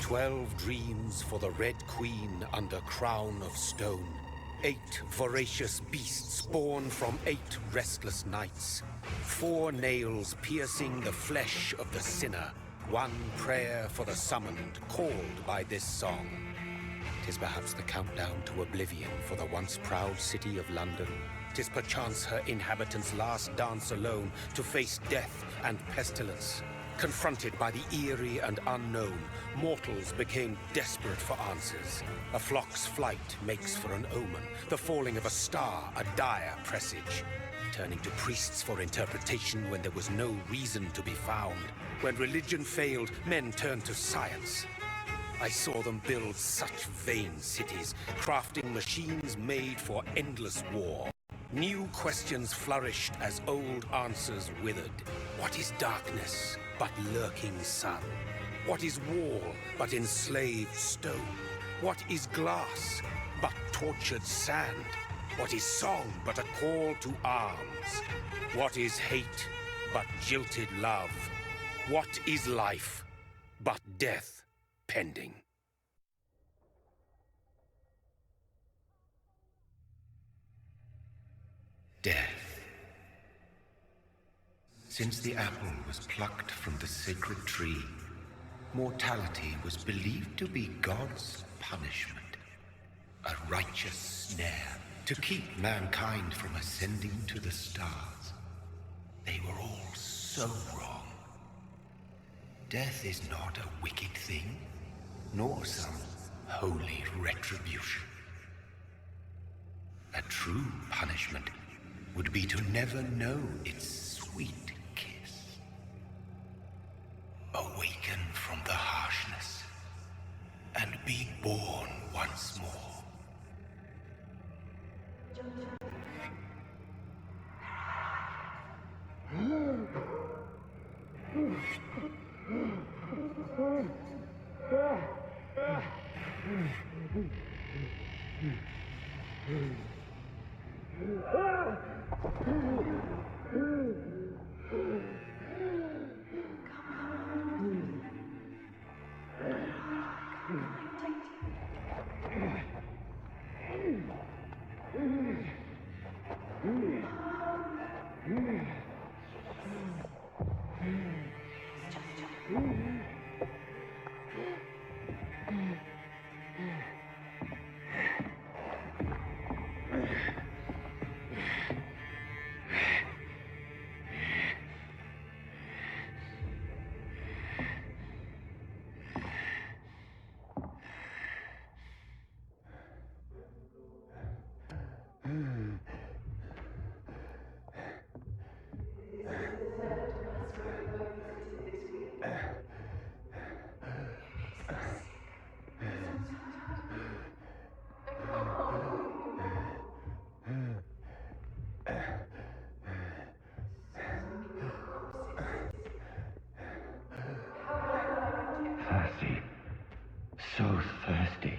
12 dreams for the Red Queen under crown of stone. 8 voracious beasts born from 8 restless nights. 4 nails piercing the flesh of the sinner. 1 prayer for the summoned, called by this song. 'Tis perhaps the countdown to oblivion for the once proud city of London. 'Tis perchance her inhabitants' last dance alone to face death and pestilence. Confronted by the eerie and unknown, mortals became desperate for answers. A flock's flight makes for an omen, the falling of a star a dire presage. Turning to priests for interpretation when there was no reason to be found. When religion failed, men turned to science. I saw them build such vain cities, crafting machines made for endless war. New questions flourished as old answers withered. What is darkness but lurking sun? What is wall but enslaved stone? What is glass but tortured sand? What is song but a call to arms? What is hate but jilted love? What is life but death pending? Death. Since the apple was plucked from the sacred tree, mortality was believed to be God's punishment, a righteous snare to keep mankind from ascending to the stars. They were all so wrong. Death is not a wicked thing, nor some holy retribution. A true punishment would be to never know its sweet kiss. Awaken from the harshness and be born once more. Thirsty. So thirsty.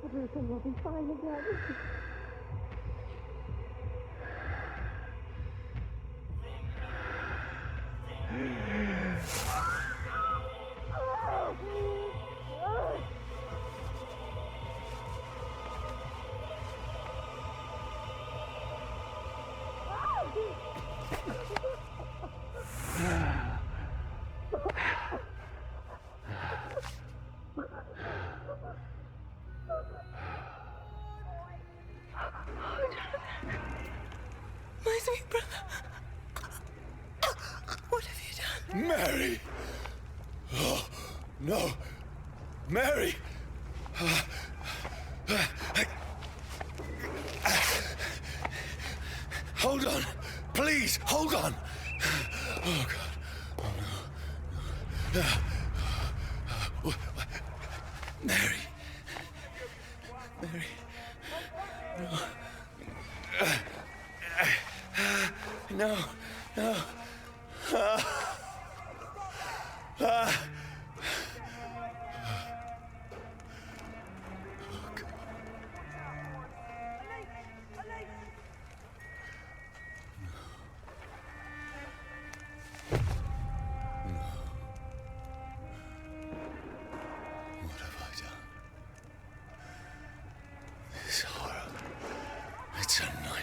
Everything will be fine again. My sweet brother. What have you done? Mary! Oh, no. Mary! Hold on. Please, hold on. Oh, God. Oh, no. Mary. Mary. No. No, no. What have I done? This horror. It's a nightmare.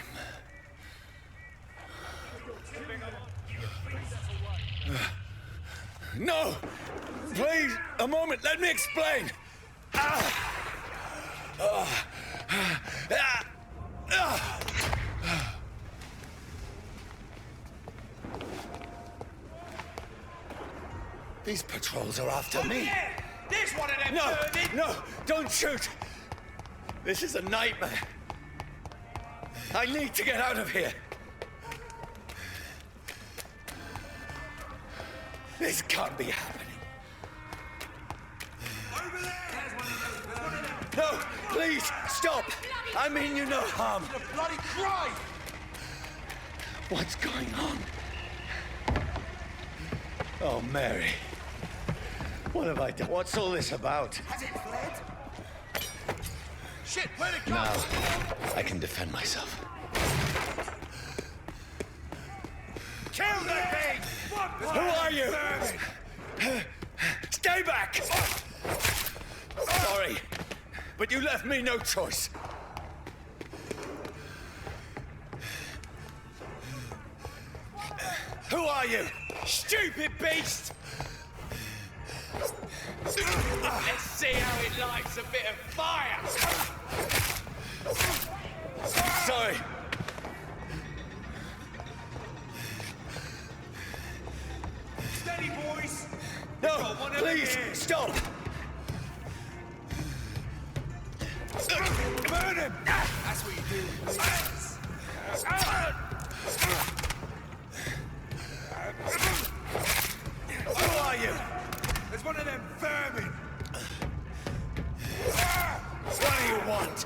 No! Please, a moment, let me explain! These patrols are after me. There's one of them! No, no, don't shoot! This is a nightmare. I need to get out of here. This can't be happening. Over there! No, please, stop! I mean you no harm. The bloody cry! What's going on? Oh, Mary. What have I done? What's all this about? Has it fled? Shit, where'd it go? Now, I can defend myself. Kill the thing! Who are you? Stay back! Sorry, but you left me no choice. Who are you? Stupid beast! Let's see how it lights a bit of fire! Sorry. Steady, boys! No, one of them please, here. stop! Burn him! That's what you do. Who are you? There's one of them vermin! What do you want?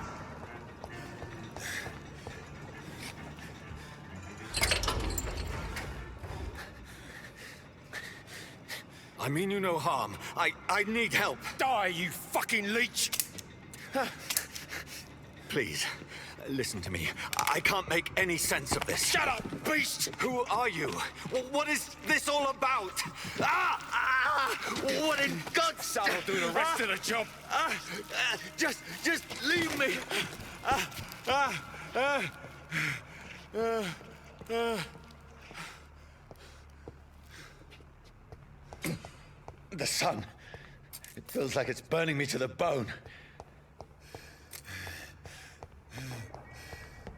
I mean you no harm. I need help. Die, you fucking leech! Please, listen to me. I can't make any sense of this. Shut up, beast! Who are you? What is this all about? What in God's name? I'll do the rest of the job. Just leave me. The sun. It feels like it's burning me to the bone.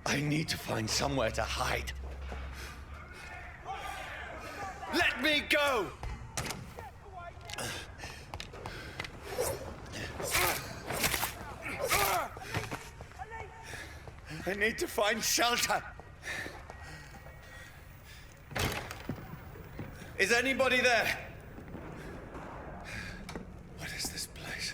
I need to find somewhere to hide. Let me go! I need to find shelter. Is anybody there? What is this place?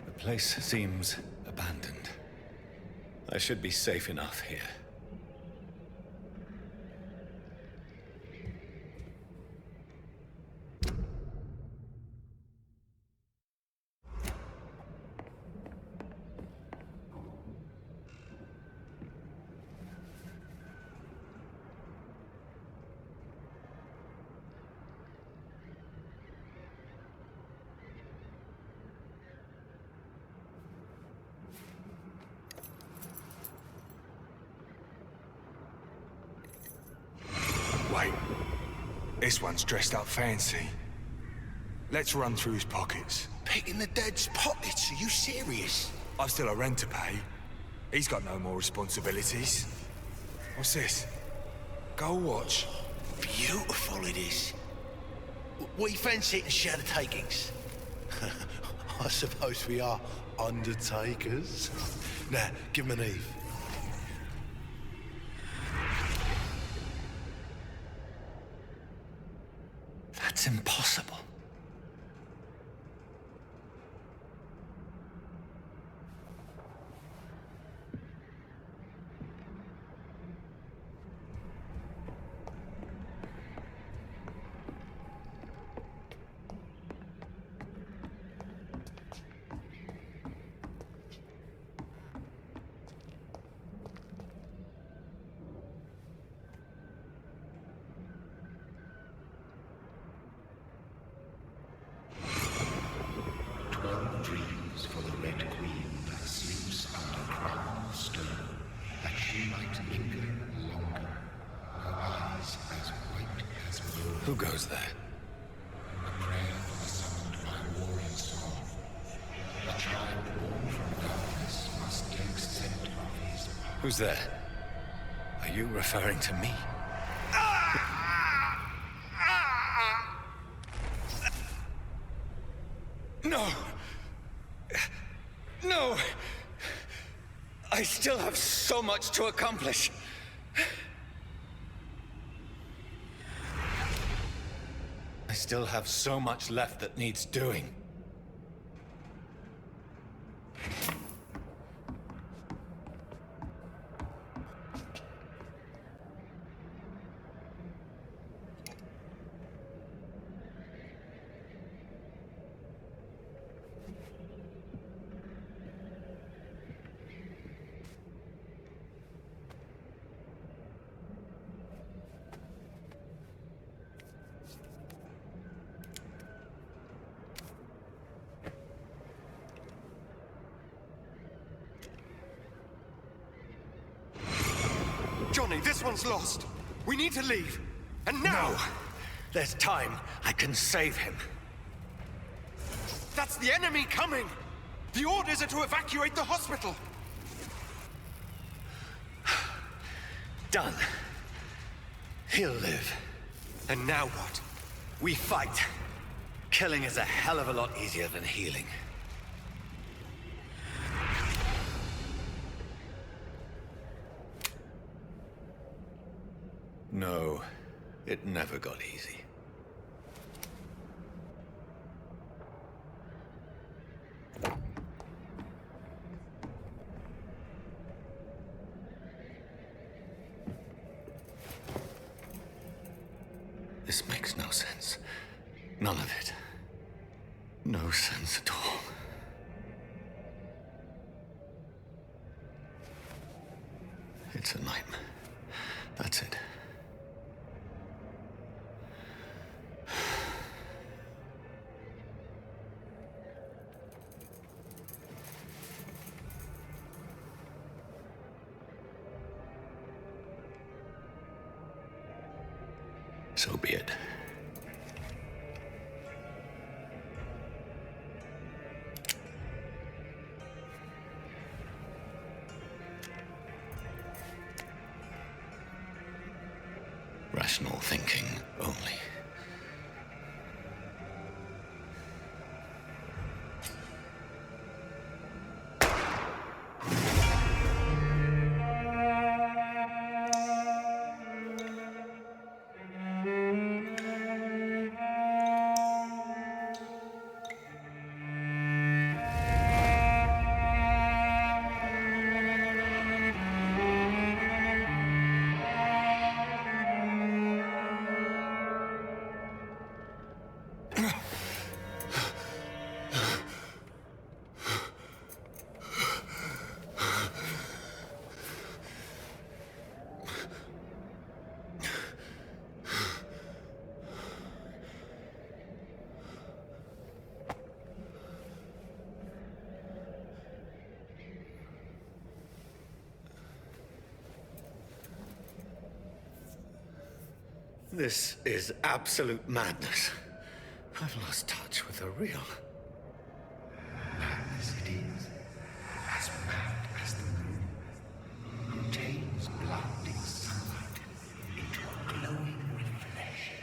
The place seems abandoned. I should be safe enough here. Wait. This one's dressed up fancy. Let's run through his pockets. Picking the dead's pockets? Are you serious? I've still a rent to pay. He's got no more responsibilities. What's this? Gold watch. Beautiful it is. We fancy it and share the takings. I suppose we are undertakers. Now, give him an Eve. That's impossible. dreams for the Red Queen that sleeps under crown of stone, that she might linger longer, her eyes as white as wool. Who goes there? A prayer summoned by warrior song. A child born from darkness must take scent of his power. Who's there? Are you referring to me? No! No! I still have so much to accomplish. I still have so much left that needs doing. Johnny, this one's lost. We need to leave. And now! No! There's time. I can save him. That's the enemy coming! The orders are to evacuate the hospital! Done. He'll live. And now what? We fight. Killing is a hell of a lot easier than healing. No, it never got easy. This makes no sense. None of it. No sense at all. It's a nightmare. That's it. So be it. Rational thinking only. This is absolute madness. I've lost touch with the real. Madness it is, as mad as the moon, contains blinding sunlight into a glowing reflection.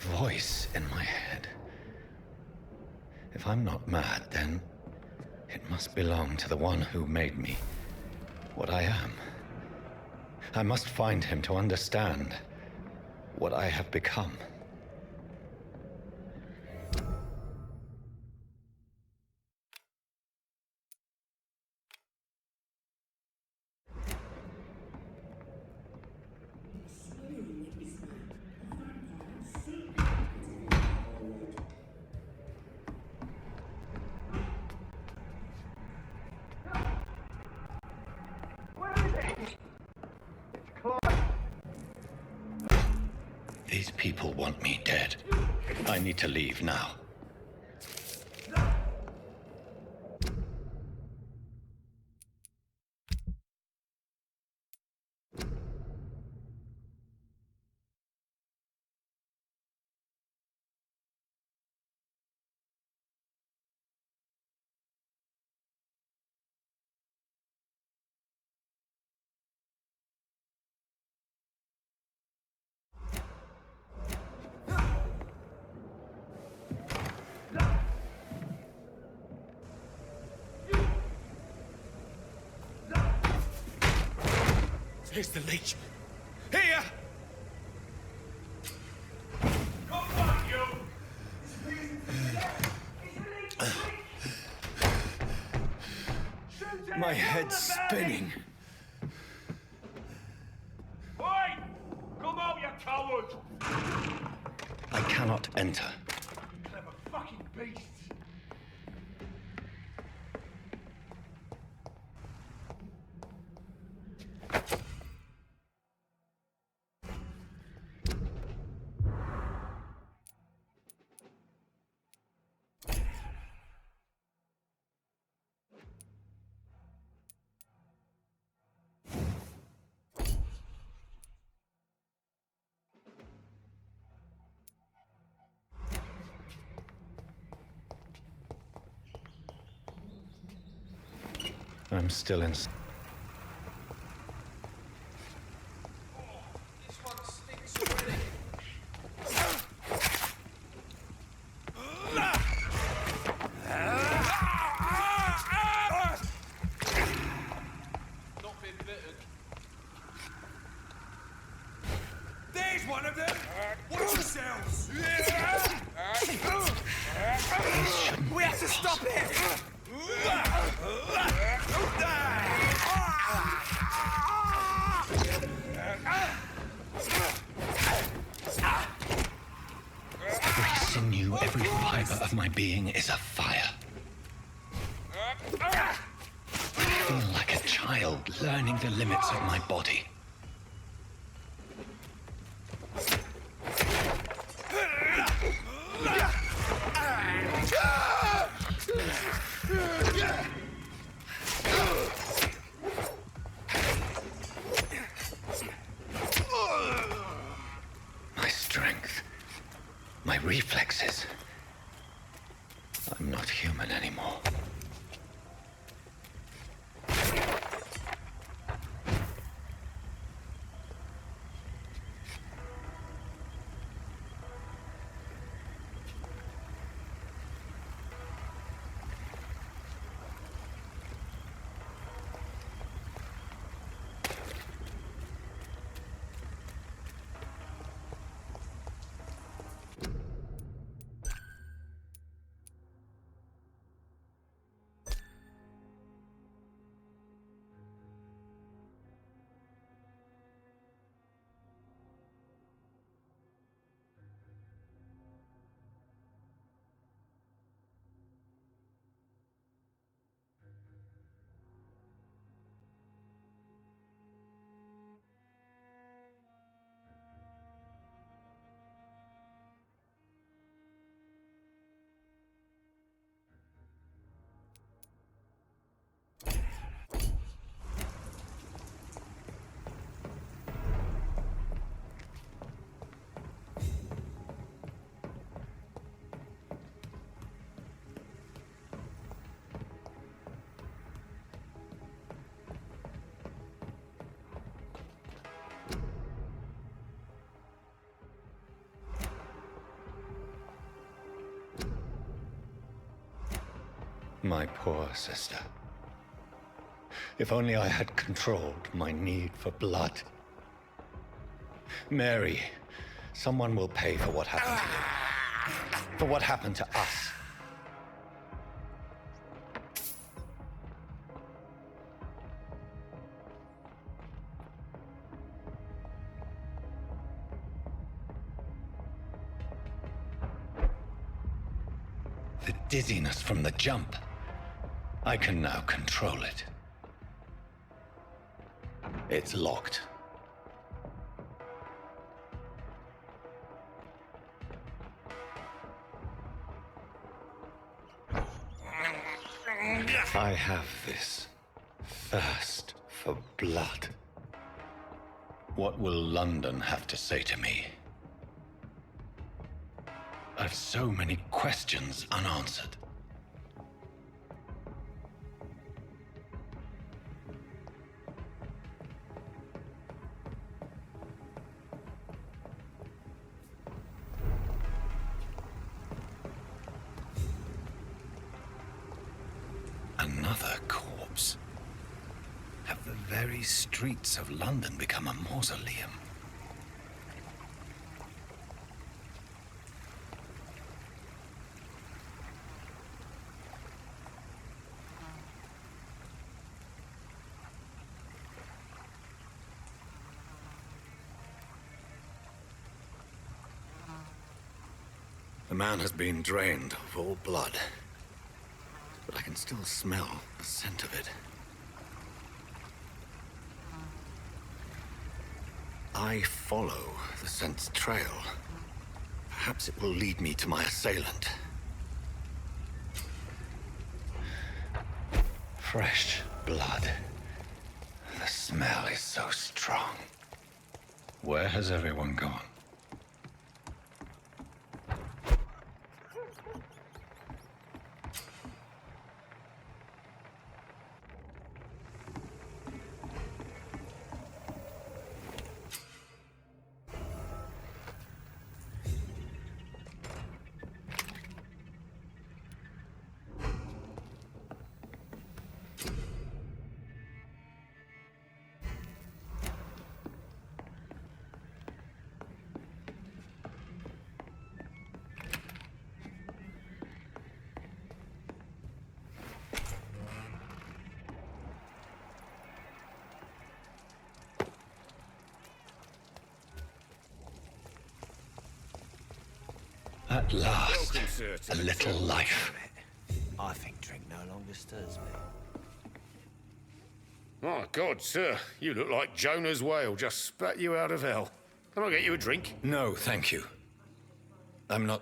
voice in my head. If I'm not mad, then it must belong to the one who made me what I am. I must find him to understand what I have become. These people want me dead. I need to leave now. Here's the leech. Here! My head's spinning. Oi! Come out, you coward! I cannot enter. Clever fucking beasts! I'm still in. This one stinks already. Not been bitten. There's one of them! Watch yourselves! We have to stop it! Every sinew, every fiber of my being is afire. I feel like a child learning the limits of my body. My strength, my reflexes. I'm not human anymore. My poor sister. If only I had controlled my need for blood. Mary, someone will pay for what happened to you. For what happened to us. The dizziness from the jump. I can now control it. It's locked. I have this thirst for blood. What will London have to say to me? I've so many questions unanswered. Another corpse. Have the very streets of London become a mausoleum? The man has been drained of all blood, but I can still smell the scent of it. I follow the scent's trail. Perhaps it will lead me to my assailant. Fresh blood. The smell is so strong. Where has everyone gone? At last, Welcome, sir, to a the little tour. life. I think drink no longer stirs me. My God, sir, you look like Jonah's whale just spat you out of hell. Can I get you a drink? No, thank you. I'm not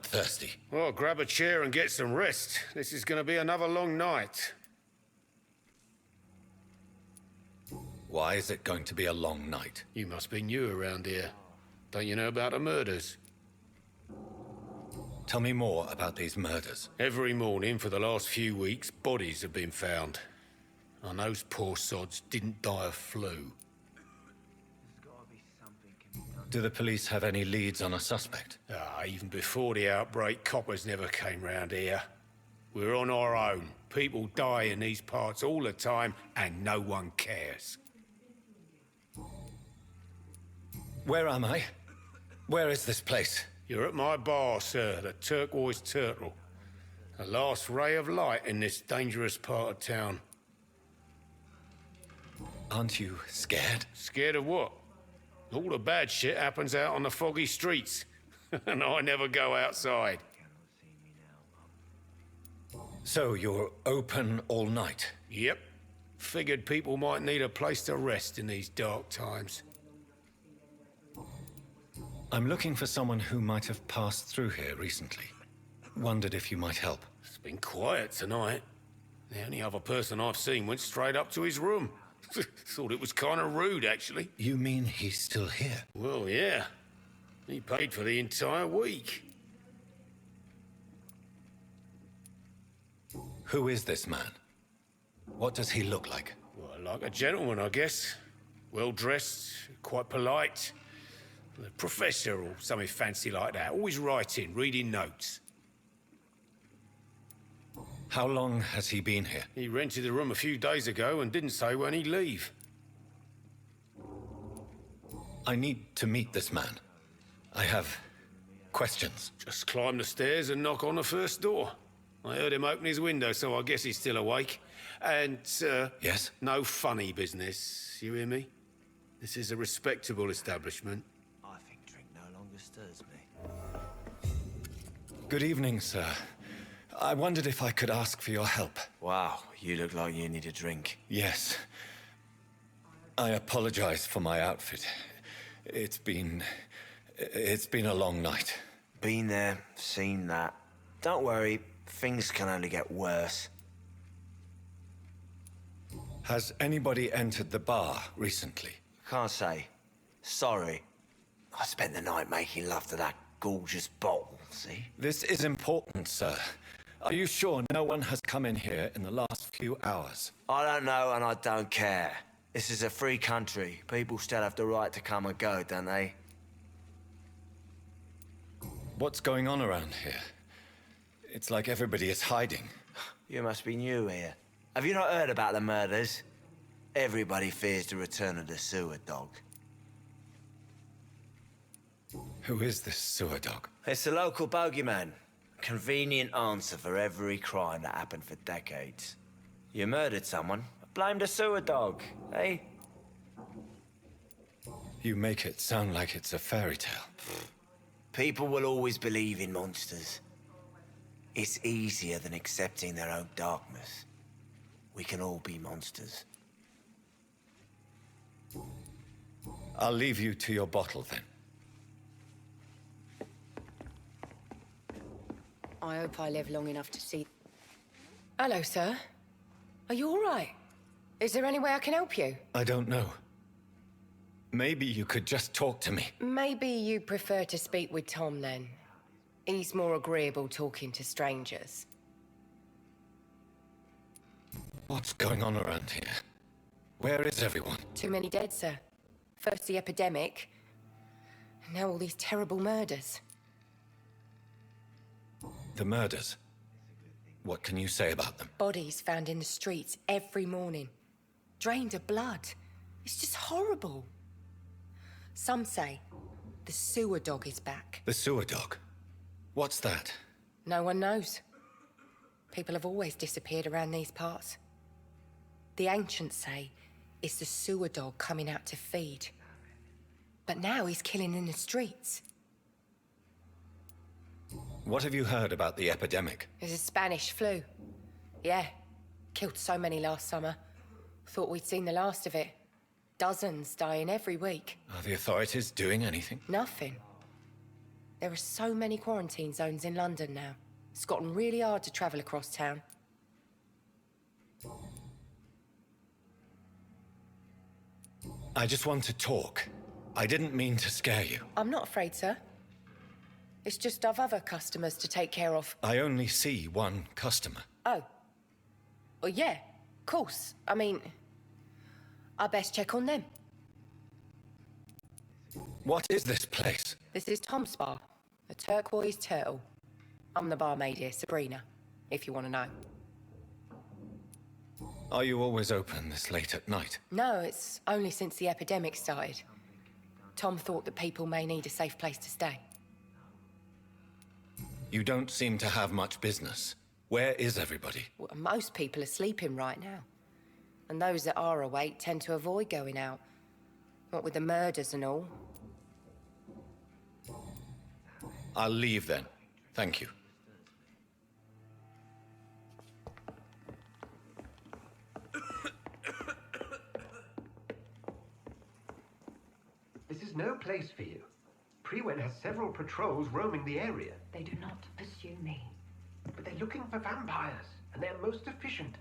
thirsty. Well, grab a chair and get some rest. This is going to be another long night. Why is it going to be a long night? You must be new around here. Don't you know about the murders? Tell me more about these murders. Every morning for the last few weeks, bodies have been found. And those poor sods didn't die of flu. Do the police have any leads on a suspect? Even before the outbreak, coppers never came round here. We're on our own. People die in these parts all the time, and no one cares. Where am I? Where is this place? You're at my bar, sir, the Turquoise Turtle. The last ray of light in this dangerous part of town. Aren't you scared? Scared of what? All the bad shit happens out on the foggy streets. And I never go outside. So you're open all night? Yep. Figured people might need a place to rest in these dark times. I'm looking for someone who might have passed through here recently. Wondered if you might help. It's been quiet tonight. The only other person I've seen went straight up to his room. Thought it was kind of rude, actually. You mean he's still here? Well, yeah. He paid for the entire week. Who is this man? What does he look like? Well, like a gentleman, I guess. Well-dressed, quite polite. A professor or something fancy like that. Always writing, reading notes. How long has he been here? He rented the room a few days ago and didn't say when he'd leave. I need to meet this man. I have questions. Just climb the stairs and knock on the first door. I heard him open his window, so I guess he's still awake. And, Yes? no funny business, you hear me? This is a respectable establishment. I think drink no longer stirs me. Good evening, sir. I wondered if I could ask for your help. Wow, you look like you need a drink. Yes. I apologize for my outfit. It's been a long night. Been there, seen that. Don't worry, things can only get worse. Has anybody entered the bar recently? Can't say. Sorry. I spent the night making love to that gorgeous bottle, see? This is important, sir. Are you sure no one has come in here in the last few hours? I don't know and I don't care. This is a free country. People still have the right to come and go, don't they? What's going on around here? It's like everybody is hiding. You must be new here. Have you not heard about the murders? Everybody fears the return of the sewer dog. Who is this sewer dog? It's the local bogeyman. Convenient answer for every crime that happened for decades. You murdered someone, blame the sewer dog, eh? You make it sound like it's a fairy tale. People will always believe in monsters. It's easier than accepting their own darkness. We can all be monsters. I'll leave you to your bottle then. I hope I live long enough to see... Hello, sir. Are you all right? Is there any way I can help you? I don't know. Maybe you could just talk to me. Maybe you prefer to speak with Tom, then. He's more agreeable talking to strangers. What's going on around here? Where is everyone? Too many dead, sir. First the epidemic, and now all these terrible murders. The murders. What can you say about them? Bodies found in the streets every morning. Drained of blood. It's just horrible. Some say the sewer dog is back. The sewer dog? What's that? No one knows. People have always disappeared around these parts. The ancients say it's the sewer dog coming out to feed. But now he's killing in the streets. What have you heard about the epidemic? There's a Spanish flu. Yeah. Killed so many last summer. Thought we'd seen the last of it. Dozens dying every week. Are the authorities doing anything? Nothing. There are so many quarantine zones in London now. It's gotten really hard to travel across town. I just want to talk. I didn't mean to scare you. I'm not afraid, sir. It's just I've other customers to take care of. I only see one customer. Oh. Well, yeah, of course. I mean, I best check on them. What is this place? This is Tom's bar, a turquoise turtle. I'm the barmaid here, Sabrina, if you want to know. Are you always open this late at night? No, it's only since the epidemic started. Tom thought that people may need a safe place to stay. You don't seem to have much business. Where is everybody? Well, most people are sleeping right now. And those that are awake tend to avoid going out. What with the murders and all. I'll leave then. Thank you. This is no place for you. Prewen has several patrols roaming the area. They do not pursue me. But they're looking for vampires, and they're most efficient.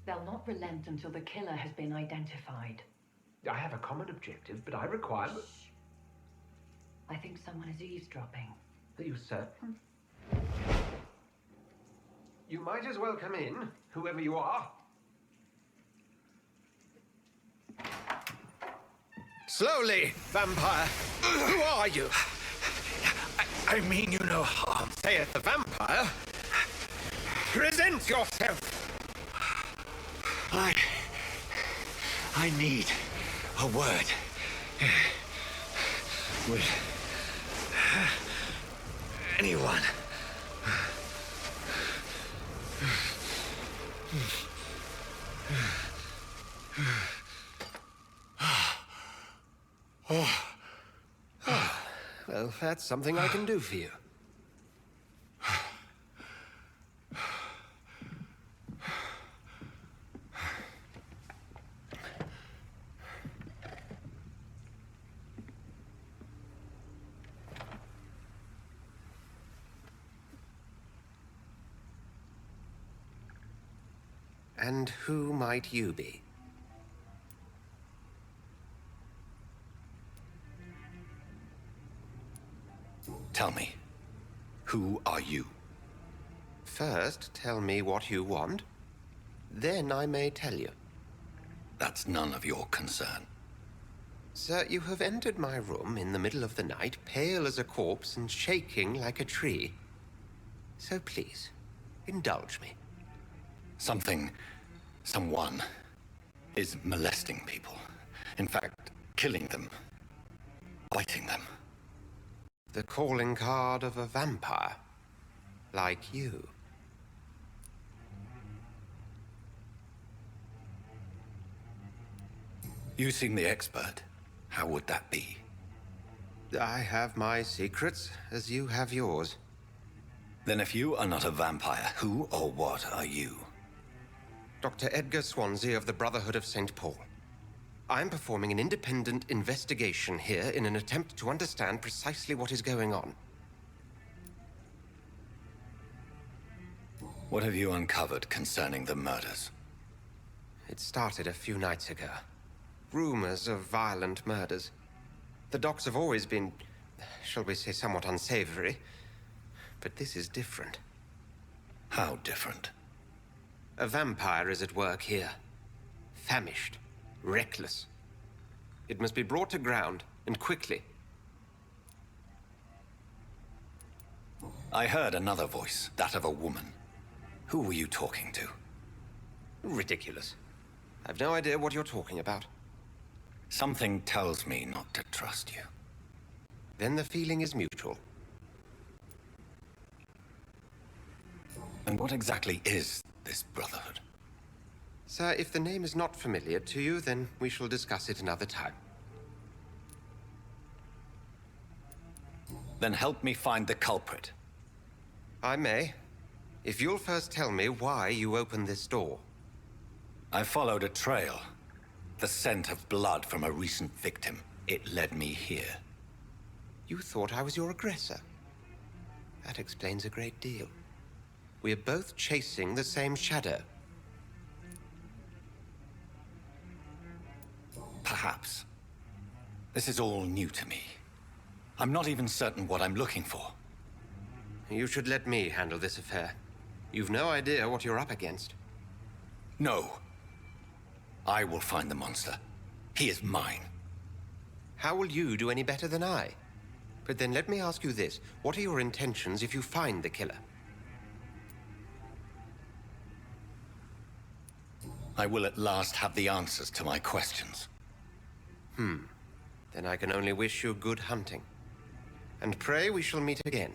They'll not relent until the killer has been identified. I have a common objective, but I require... Shh. I think someone is eavesdropping. Are you certain? You might as well come in, whoever you are. Slowly, vampire. Who are you? I mean you no harm. Saith the vampire. Present yourself! I need a word with anyone. Well, that's something I can do for you. And who might you be? Tell me, who are you? First, tell me what you want. Then I may tell you. That's none of your concern. Sir, you have entered my room in the middle of the night, pale as a corpse and shaking like a tree. So please, indulge me. Someone is molesting people. In fact, killing them. Biting them. The calling card of a vampire. Like you. You seem the expert. How would that be? I have my secrets, as you have yours. Then if you are not a vampire, who or what are you? Dr. Edgar Swansea of the Brotherhood of St. Paul. I'm performing an independent investigation here in an attempt to understand precisely what is going on. What have you uncovered concerning the murders? It started a few nights ago. Rumors of violent murders. The docs have always been, shall we say, somewhat unsavory. But this is different. How different? A vampire is at work here. Famished. Reckless. It must be brought to ground, and quickly. I heard another voice, that of a woman. Who were you talking to? Ridiculous. I've no idea what you're talking about. Something tells me not to trust you. Then the feeling is mutual. And what exactly is this Brotherhood? Sir, if the name is not familiar to you, then we shall discuss it another time. Then help me find the culprit. I may. If you'll first tell me why you opened this door. I followed a trail. The scent of blood from a recent victim. It led me here. You thought I was your aggressor. That explains a great deal. We are both chasing the same shadow. Perhaps. This is all new to me. I'm not even certain what I'm looking for. You should let me handle this affair. You've no idea what you're up against. No. I will find the monster. He is mine. How will you do any better than I? But then let me ask you this. What are your intentions if you find the killer? I will at last have the answers to my questions. Then I can only wish you good hunting. And pray we shall meet again.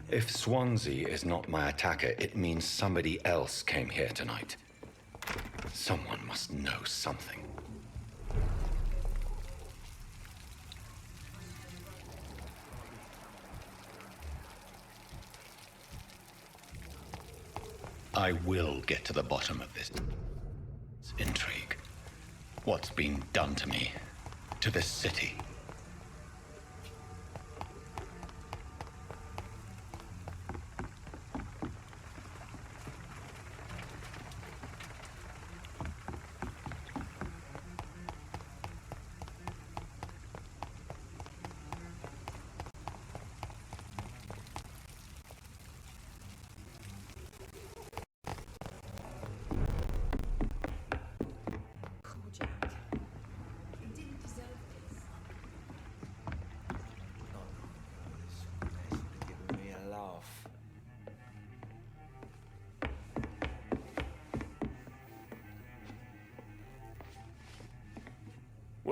If Swansea is not my attacker, it means somebody else came here tonight. Someone must know something. I will get to the bottom of this intrigue. What's been done to me, to this city.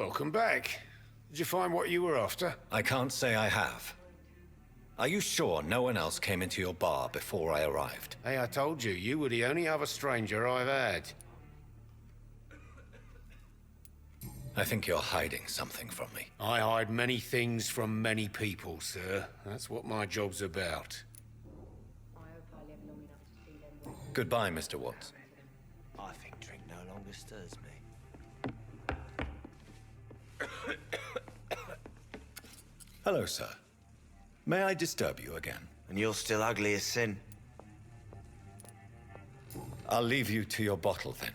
Welcome back. Did you find what you were after? I can't say I have. Are you sure no one else came into your bar before I arrived? Hey, I told you, you were the only other stranger I've had. I think you're hiding something from me. I hide many things from many people, sir. That's what my job's about. Goodbye, Mr. Watts. I think drink no longer stirs me. Hello, sir. May I disturb you again? And you're still ugly as sin. I'll leave you to your bottle, then.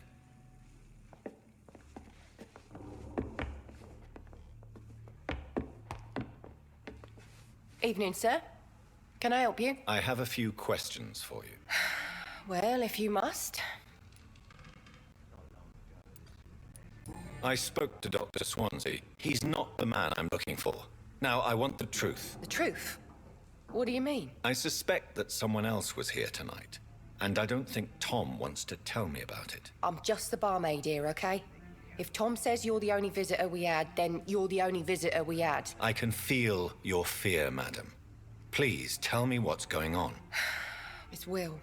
Evening, sir. Can I help you? I have a few questions for you. Well, if you must. I spoke to Dr. Swansea. He's not the man I'm looking for. Now, I want the truth. The truth? What do you mean? I suspect that someone else was here tonight, and I don't think Tom wants to tell me about it. I'm just the barmaid here, okay? If Tom says you're the only visitor we had, then you're the only visitor we had. I can feel your fear, madam. Please tell me what's going on. It's Will.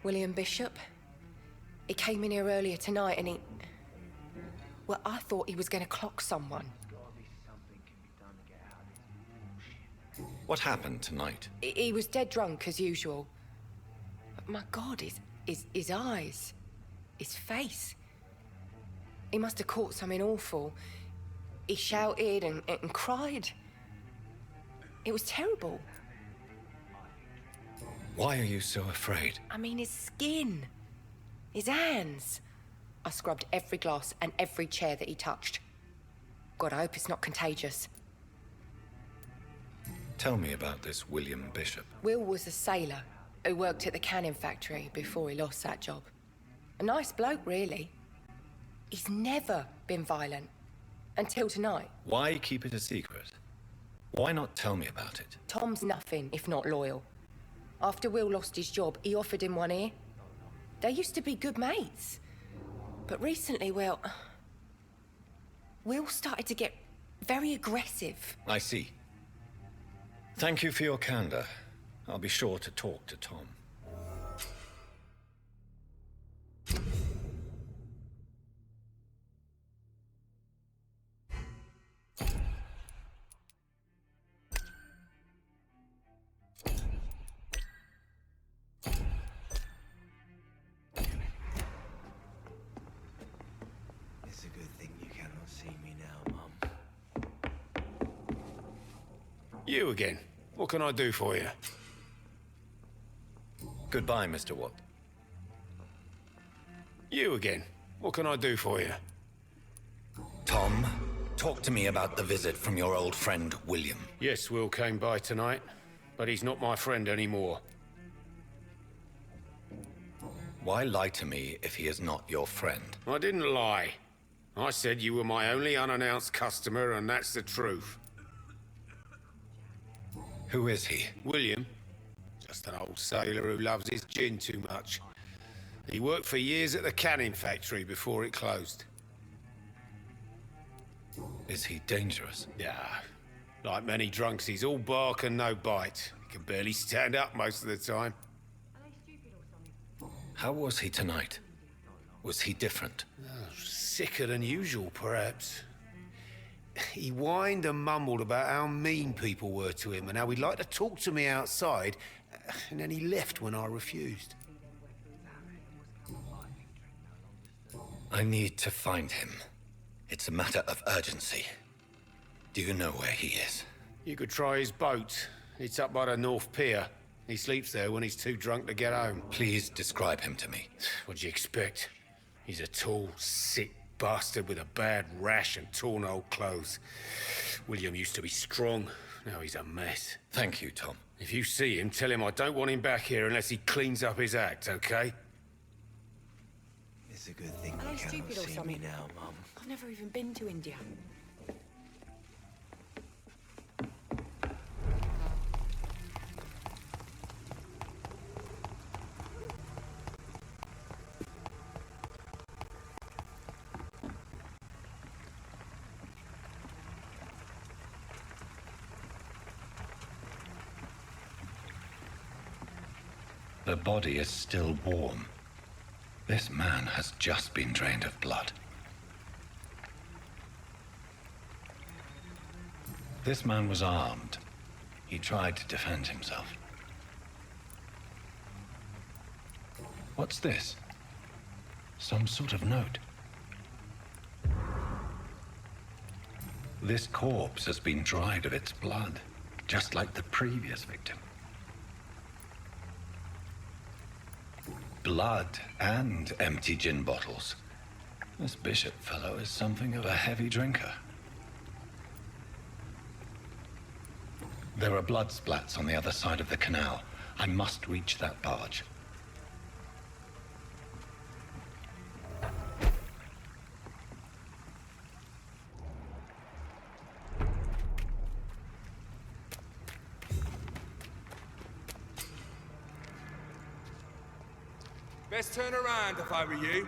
William Bishop. He came in here earlier tonight and he... Well, I thought he was going to clock someone. What happened tonight? He was dead drunk, as usual. But my God, his eyes, his face. He must have caught something awful. He shouted and cried. It was terrible. Why are you so afraid? I mean, his skin, his hands. I scrubbed every glass and every chair that he touched. God, I hope it's not contagious. Tell me about this William Bishop. Will was a sailor who worked at the canning factory before he lost that job. A nice bloke, really. He's never been violent. Until tonight. Why keep it a secret? Why not tell me about it? Tom's nothing if not loyal. After Will lost his job, he offered him one ear. They used to be good mates. But recently, well... Will started to get very aggressive. I see. Thank you for your candor. I'll be sure to talk to Tom. It's a good thing you cannot see me now, Mum. You again. What can I do for you? Goodbye, Mr. Watt. You again. What can I do for you? Tom, talk to me about the visit from your old friend, William. Yes, Will came by tonight, but he's not my friend anymore. Why lie to me if he is not your friend? I didn't lie. I said you were my only unannounced customer, and that's the truth. Who is he? William. Just an old sailor who loves his gin too much. He worked for years at the canning factory before it closed. Is he dangerous? Yeah. Like many drunks, he's all bark and no bite. He can barely stand up most of the time. How was he tonight? Was he different? Sicker than usual, perhaps. He whined and mumbled about how mean people were to him and how he'd like to talk to me outside, and then he left when I refused. I need to find him. It's a matter of urgency. Do you know where he is? You could try his boat. It's up by the North Pier. He sleeps there when he's too drunk to get home. Please describe him to me. What'd you expect? He's a tall, sick bastard with a bad rash and torn old clothes. William used to be strong. Now he's a mess. Thank you, Tom. If you see him, tell him I don't want him back here unless he cleans up his act, okay? It's a good thing Am you I cannot stupid or see me something? now, Mum. I've never even been to India. The body is still warm. This man has just been drained of blood. This man was armed. He tried to defend himself. What's this? Some sort of note. This corpse has been dried of its blood, just like the previous victim. Blood and empty gin bottles. This Bishop fellow is something of a heavy drinker. There are blood splats on the other side of the canal. I must reach that barge. Best turn around if I were you.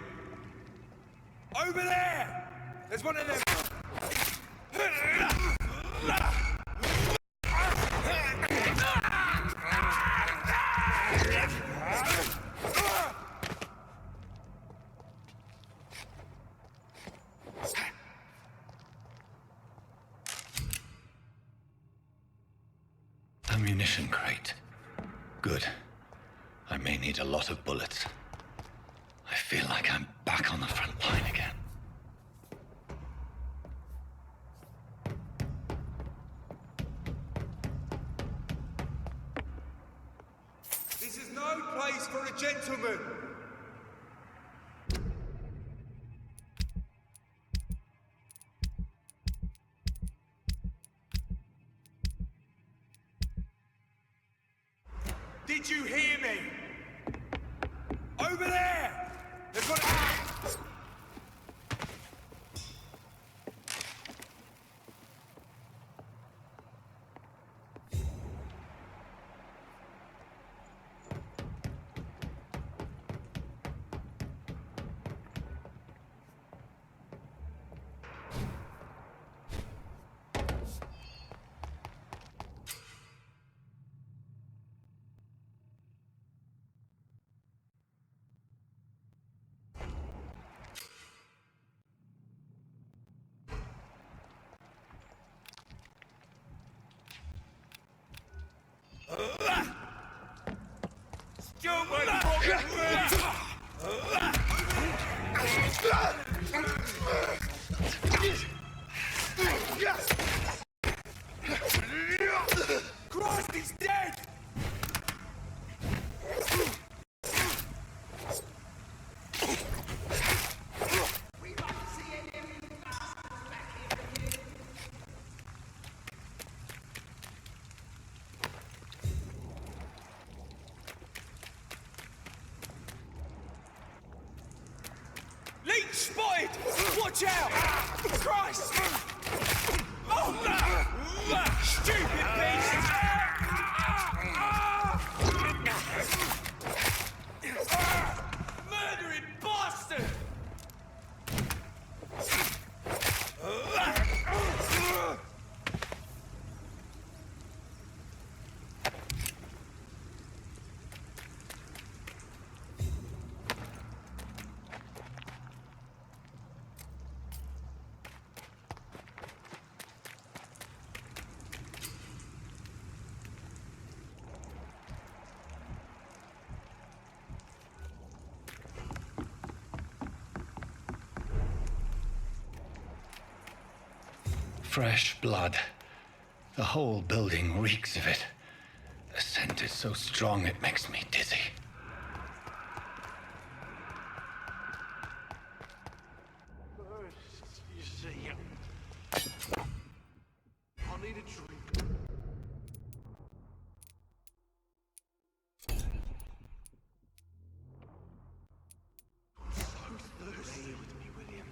Over there! There's one of them. Ammunition crate. Good. I may need a lot of bullets. I feel like I'm back on the front line again. This is no place for a gentleman. Did you hear me? Over there! There's one. Christ, he's dead! Leech spotted! Watch out! Christ! Oh no! Stupid beast! Murdering bastard! Fresh blood. The whole building reeks of it. The scent is so strong it makes me dizzy. First, you see, I need a drink. I'm so thirsty. Stay with me, William.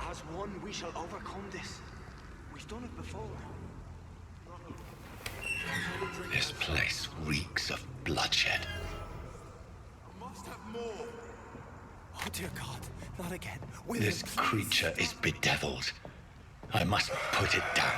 As one, we shall overcome this. We've done it before. This place reeks of bloodshed. I must have more. I dear God, not again. This creature is bedeviled. I must put it down.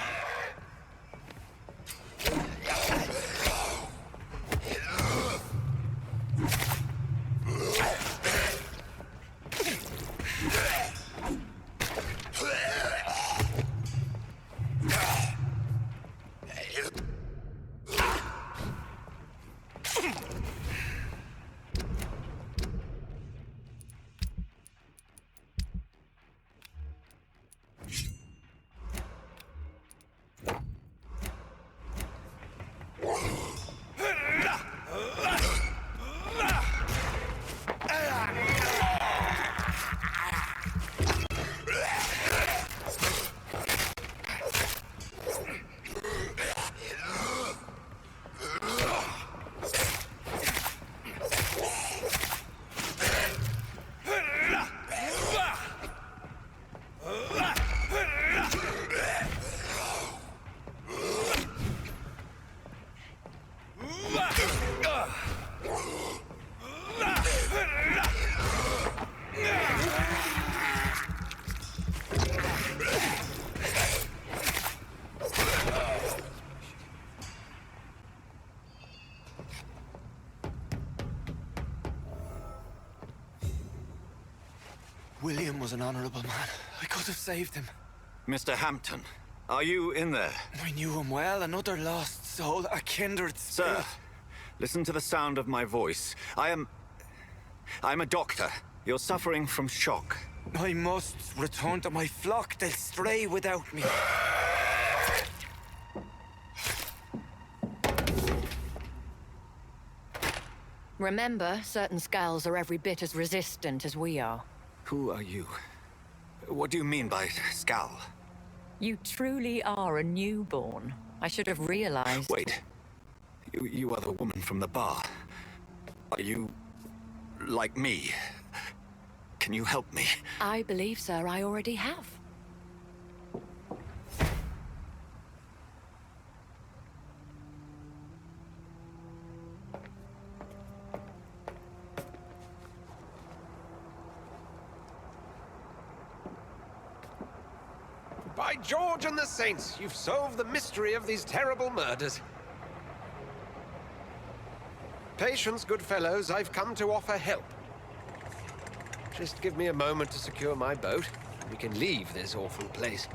William was an honorable man. I could have saved him. Mr. Hampton, are you in there? I knew him well, another lost soul, a kindred spirit. Sir, listen to the sound of my voice. I'm a doctor. You're suffering from shock. I must return to my flock. They'll stray without me. Remember, certain skulls are every bit as resistant as we are. Who are you? What do you mean by Skal? You truly are a newborn. I should have realized. Wait. You are the woman from the bar. Are you... like me? Can you help me? I believe, sir, I already have. By George and the Saints, you've solved the mystery of these terrible murders. Patience, good fellows, I've come to offer help. Just give me a moment to secure my boat. We can leave this awful place.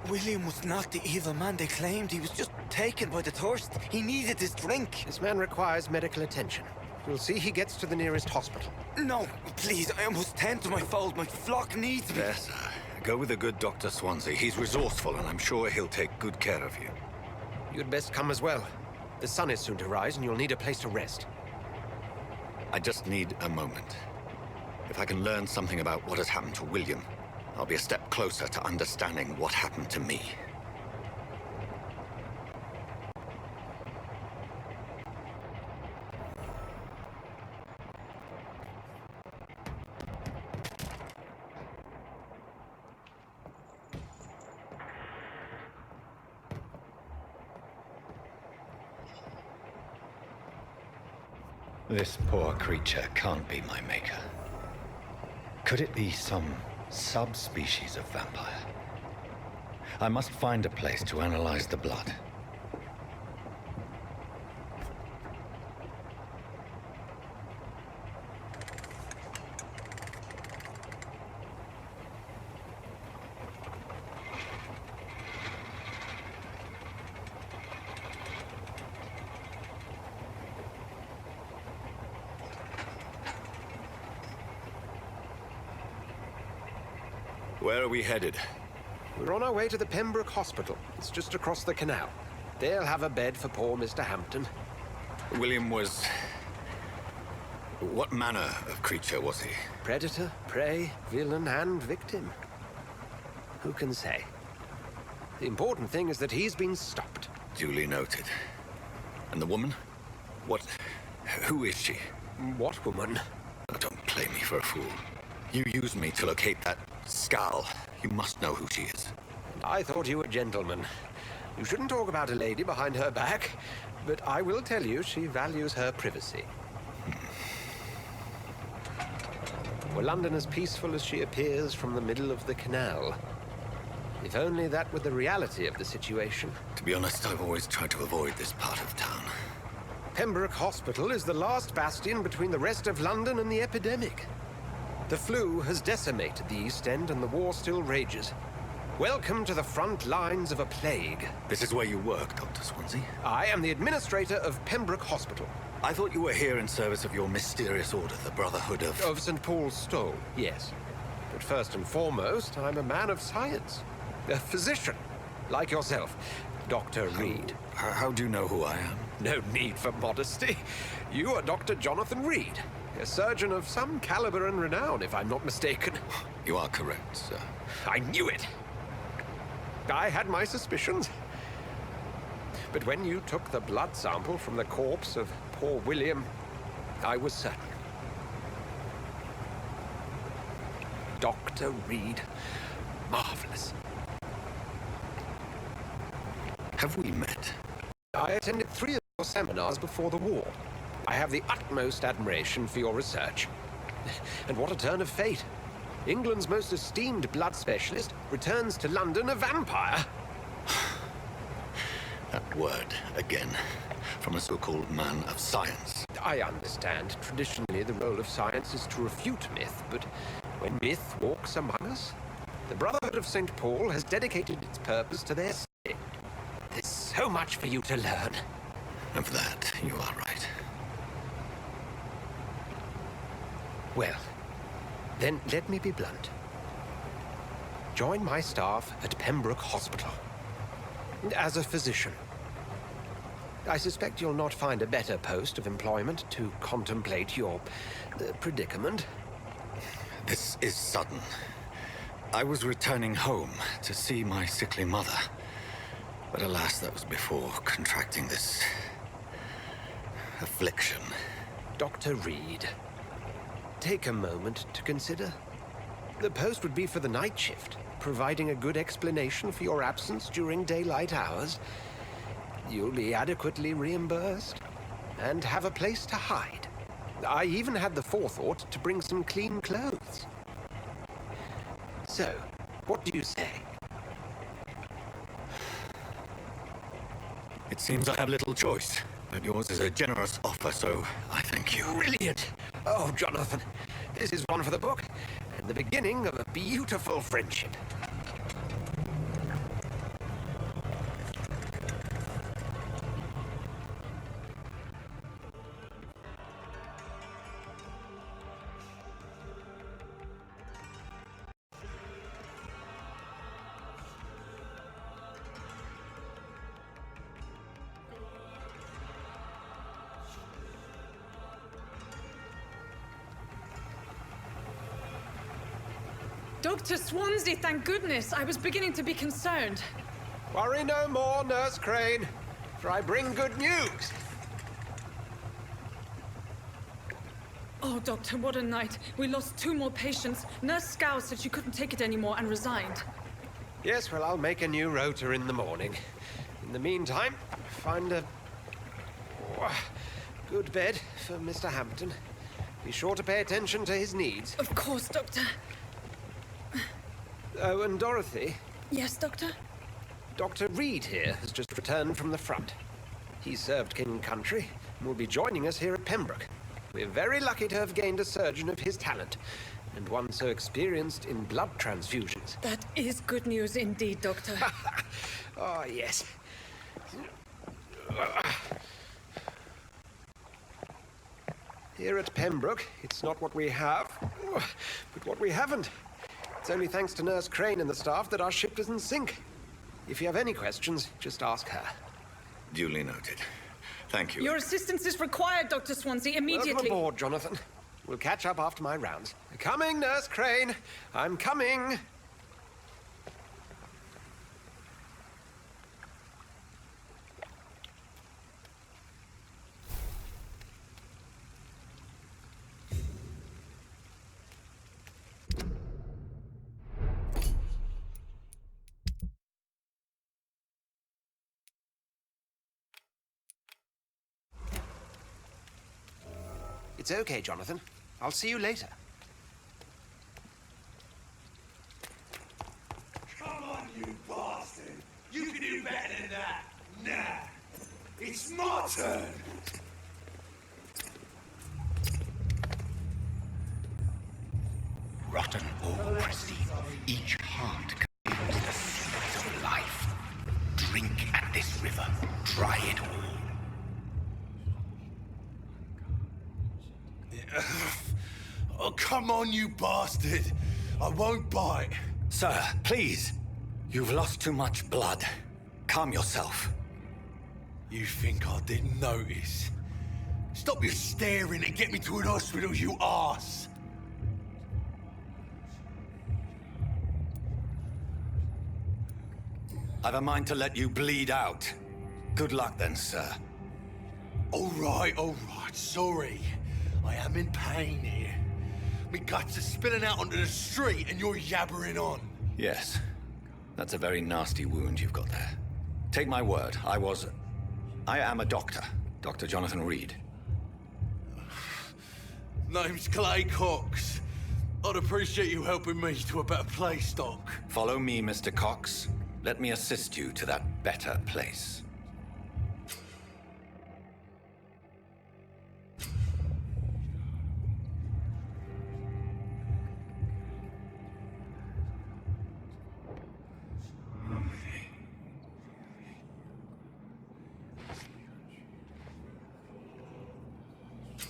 William was not the evil man they claimed. He was just taken by the thirst. He needed his drink. This man requires medical attention. You'll see he gets to the nearest hospital. No, please, I must tend to my fold. My flock needs me. Yes, sir. Go with the good Dr. Swansea. He's resourceful, and I'm sure he'll take good care of you. You'd best come as well. The sun is soon to rise, and you'll need a place to rest. I just need a moment. If I can learn something about what has happened to William, I'll be a step closer to understanding what happened to me. This poor creature can't be my maker. Could it be some subspecies of vampire? I must find a place to analyze the blood. Where are we headed? We're on our way to the Pembroke Hospital. It's just across the canal. They'll have a bed for poor Mr. Hampton. William was... what manner of creature was he? Predator, prey, villain, and victim. Who can say? The important thing is that he's been stopped. Duly noted. And the woman? What... who is she? What woman? Oh, don't play me for a fool. You used me to locate that Skal. You must know who she is. I thought you a gentleman. You shouldn't talk about a lady behind her back, but I will tell you she values her privacy. Were London as peaceful as she appears from the middle of the canal? If only that were the reality of the situation. To be honest, I've always tried to avoid this part of town. Pembroke Hospital is the last bastion between the rest of London and the epidemic. The flu has decimated the East End and the war still rages. Welcome to the front lines of a plague. This is where you work, Dr. Swansea? I am the administrator of Pembroke Hospital. I thought you were here in service of your mysterious order, the Brotherhood of... Of St. Paul's Stole, yes. But first and foremost, I'm a man of science. A physician, like yourself, Dr. Reed. How do you know who I am? No need for modesty. You are Dr. Jonathan Reed, a surgeon of some caliber and renown, if I'm not mistaken. You are correct, sir. I knew it. I had my suspicions. But when you took the blood sample from the corpse of poor William, I was certain. Dr. Reed. Marvelous. Have we met? I attended 3 of your seminars before the war. I have the utmost admiration for your research. And what a turn of fate. England's most esteemed blood specialist returns to London a vampire. That word, again, from a so-called man of science. I understand. Traditionally, the role of science is to refute myth, but when myth walks among us, the Brotherhood of St. Paul has dedicated its purpose to their study. There's so much for you to learn. Of that, you are right. Well, then let me be blunt. Join my staff at Pembroke Hospital. As a physician. I suspect you'll not find a better post of employment to contemplate your predicament. This is sudden. I was returning home to see my sickly mother. But alas, that was before contracting this... affliction. Dr. Reed, take a moment to consider. The post would be for the night shift, providing a good explanation for your absence during daylight hours. You'll be adequately reimbursed and have a place to hide. I even had the forethought to bring some clean clothes. So, what do you say? It seems I have little choice, but yours is a generous offer, so I thank you. Brilliant! Oh, Jonathan, this is one for the book, and the beginning of a beautiful friendship. Dr. Swansea, thank goodness. I was beginning to be concerned. Worry no more, Nurse Crane, for I bring good news. Oh, Doctor, what a night. We lost 2 more patients. Nurse Scow said she couldn't take it anymore and resigned. Yes, well, I'll make a new rota in the morning. In the meantime, find a good bed for Mr. Hampton. Be sure to pay attention to his needs. Of course, Doctor. Oh, and Dorothy? Yes, Doctor? Dr. Reed here has just returned from the front. He served King and Country and will be joining us here at Pembroke. We're very lucky to have gained a surgeon of his talent, and one so experienced in blood transfusions. That is good news indeed, Doctor. Oh, yes. Here at Pembroke, it's not what we have, but what we haven't. It's only thanks to Nurse Crane and the staff that our ship doesn't sink. If you have any questions, just ask her. Duly noted. Thank you. Your assistance is required, Dr. Swansea, immediately. Welcome aboard, Jonathan. We'll catch up after my rounds. Coming, Nurse Crane. I'm coming. It's okay, Jonathan. I'll see you later. You bastard! You can do better than that! Nah! It's my turn! Rotten or pristine, each heart contains the seeds of life. Drink at this river, try it all. Oh, come on, you bastard! I won't bite. Sir, please. You've lost too much blood. Calm yourself. You think I didn't notice? Stop your staring and get me to an hospital, you arse! I've a mind to let you bleed out. Good luck then, sir. All right, sorry. I am in pain here. Me guts are spilling out onto the street and you're yabbering on. Yes. That's a very nasty wound you've got there. Take my word, I am a doctor. Dr. Jonathan Reed. Name's Clay Cox. I'd appreciate you helping me to a better place, Doc. Follow me, Mr. Cox. Let me assist you to that better place.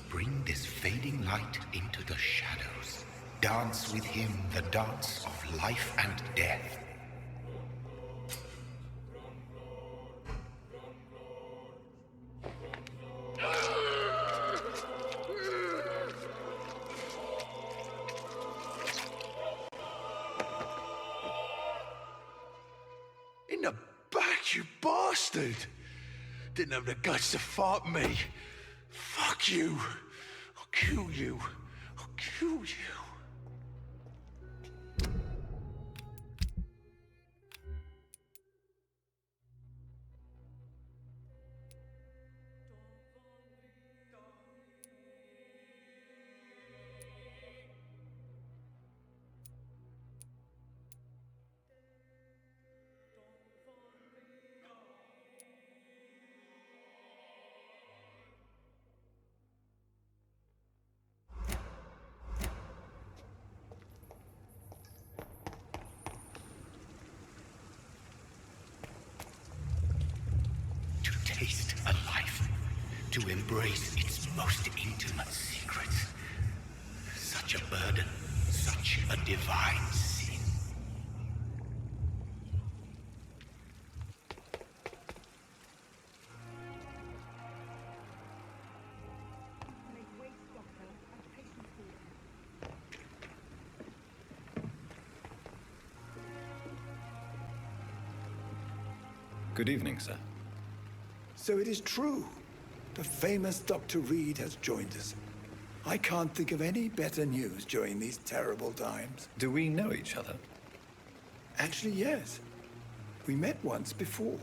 Bring this fading light into the shadows. Dance with him the dance of life and death. In the back, you bastard! Didn't have the guts to fight me. Fuck you. I'll kill you. I'll kill you. Taste a life, to embrace its most intimate secrets. Such a burden, such a divine sin. Good evening, sir. So it is true. The famous Dr. Reed has joined us. I can't think of any better news during these terrible times. Do we know each other? Actually, yes. We met once before,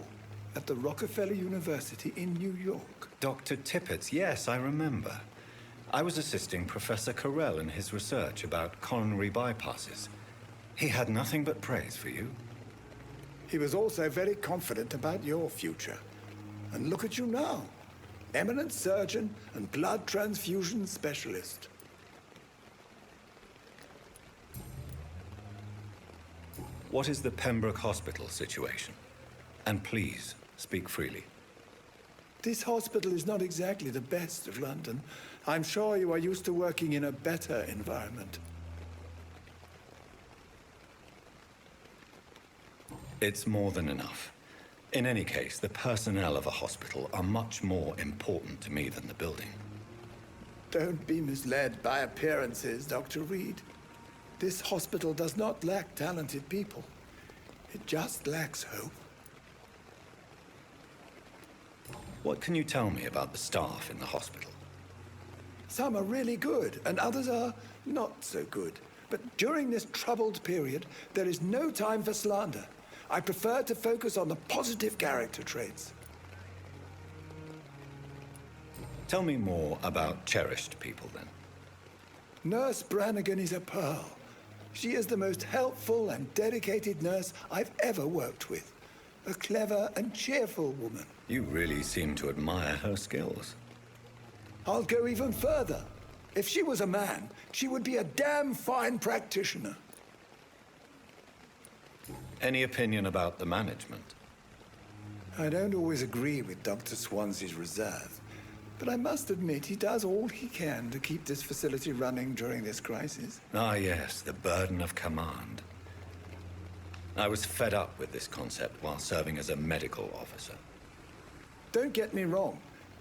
at the Rockefeller University in New York. Dr. Tippett, yes, I remember. I was assisting Professor Carell in his research about coronary bypasses. He had nothing but praise for you. He was also very confident about your future. And look at you now. Eminent surgeon and blood transfusion specialist. What is the Pembroke Hospital situation? And please, speak freely. This hospital is not exactly the best of London. I'm sure you are used to working in a better environment. It's more than enough. In any case, the personnel of a hospital are much more important to me than the building. Don't be misled by appearances, Dr. Reed. This hospital does not lack talented people. It just lacks hope. What can you tell me about the staff in the hospital? Some are really good, and others are not so good. But during this troubled period, there is no time for slander. I prefer to focus on the positive character traits. Tell me more about cherished people, then. Nurse Brannigan is a pearl. She is the most helpful and dedicated nurse I've ever worked with. A clever and cheerful woman. You really seem to admire her skills. I'll go even further. If she was a man, she would be a damn fine practitioner. Any opinion about the management? I don't always agree with Dr. Swansea's reserve, but I must admit he does all he can to keep this facility running during this crisis. Ah, yes, the burden of command. I was fed up with this concept while serving as a medical officer. Don't get me wrong.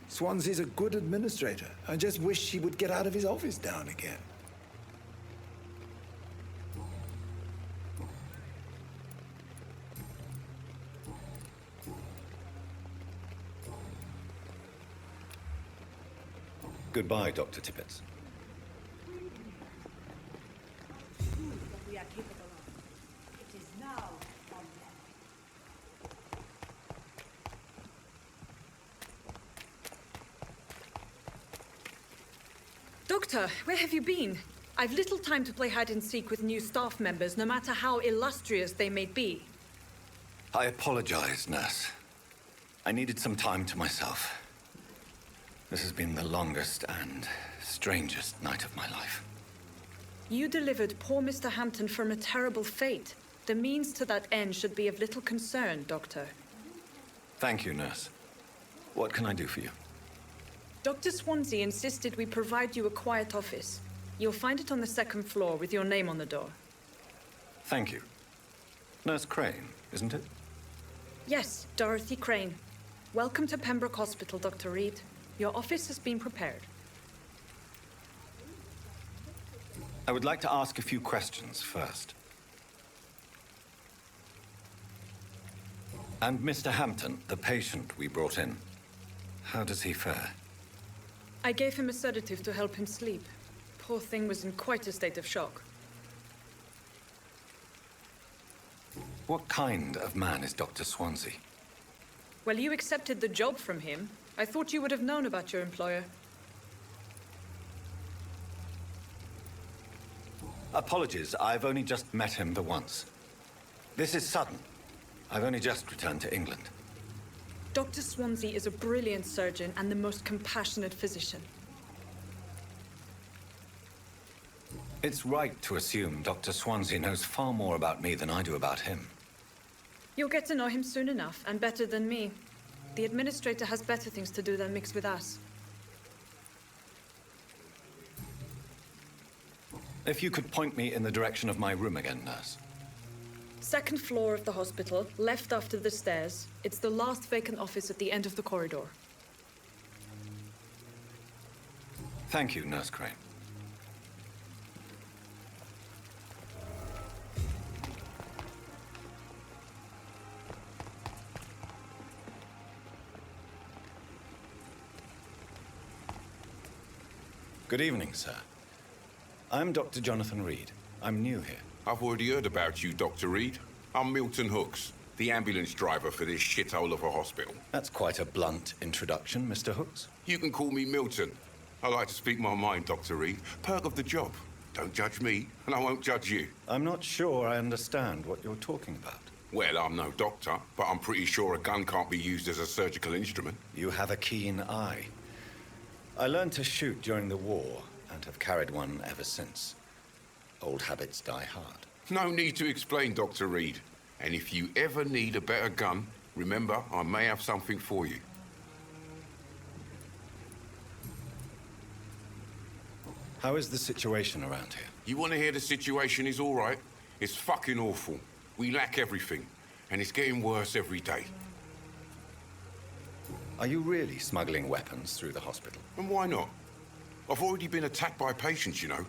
Swansea's a good administrator. I just wish he would get out of his office now and again. Goodbye, Dr. Tippett. We are capable of. It is now or never. Doctor, where have you been? I've little time to play hide and seek with new staff members, no matter how illustrious they may be. I apologize, nurse. I needed some time to myself. This has been the longest and strangest night of my life. You delivered poor Mr. Hampton from a terrible fate. The means to that end should be of little concern, Doctor. Thank you, nurse. What can I do for you? Dr. Swansea insisted we provide you a quiet office. You'll find it on the second floor with your name on the door. Thank you. Nurse Crane, isn't it? Yes, Dorothy Crane. Welcome to Pembroke Hospital, Dr. Reed. Your office has been prepared. I would like to ask a few questions first. And Mr. Hampton, the patient we brought in, how does he fare? I gave him a sedative to help him sleep. Poor thing was in quite a state of shock. What kind of man is Dr. Swansea? Well, you accepted the job from him. I thought you would have known about your employer. Apologies, I've only just met him the once. This is sudden. I've only just returned to England. Dr. Swansea is a brilliant surgeon and the most compassionate physician. It's right to assume Dr. Swansea knows far more about me than I do about him. You'll get to know him soon enough, and better than me. The administrator has better things to do than mix with us. If you could point me in the direction of my room again, nurse. Second floor of the hospital, left after the stairs. It's the last vacant office at the end of the corridor. Thank you, Nurse Crane. Good evening, sir. I'm Dr. Jonathan Reed. I'm new here. I've already heard about you, Dr. Reed. I'm Milton Hooks, the ambulance driver for this shithole of a hospital. That's quite a blunt introduction, Mr. Hooks. You can call me Milton. I like to speak my mind, Dr. Reed. Perk of the job. Don't judge me, and I won't judge you. I'm not sure I understand what you're talking about. Well, I'm no doctor, but I'm pretty sure a gun can't be used as a surgical instrument. You have a keen eye. I learned to shoot during the war, and have carried one ever since. Old habits die hard. No need to explain, Dr. Reed. And if you ever need a better gun, remember, I may have something for you. How is the situation around here? You want to hear the situation is all right? It's fucking awful. We lack everything, and it's getting worse every day. Are you really smuggling weapons through the hospital? And why not? I've already been attacked by patients, you know.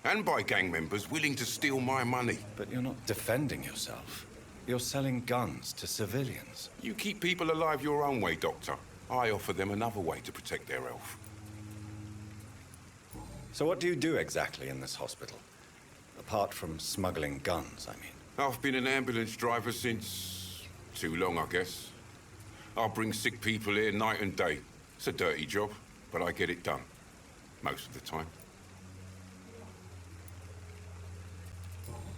And by gang members willing to steal my money. But you're not defending yourself. You're selling guns to civilians. You keep people alive your own way, Doctor. I offer them another way to protect their health. So what do you do exactly in this hospital? Apart from smuggling guns, I mean. I've been an ambulance driver since... too long, I guess. I bring sick people here night and day. It's a dirty job, but I get it done. Most of the time.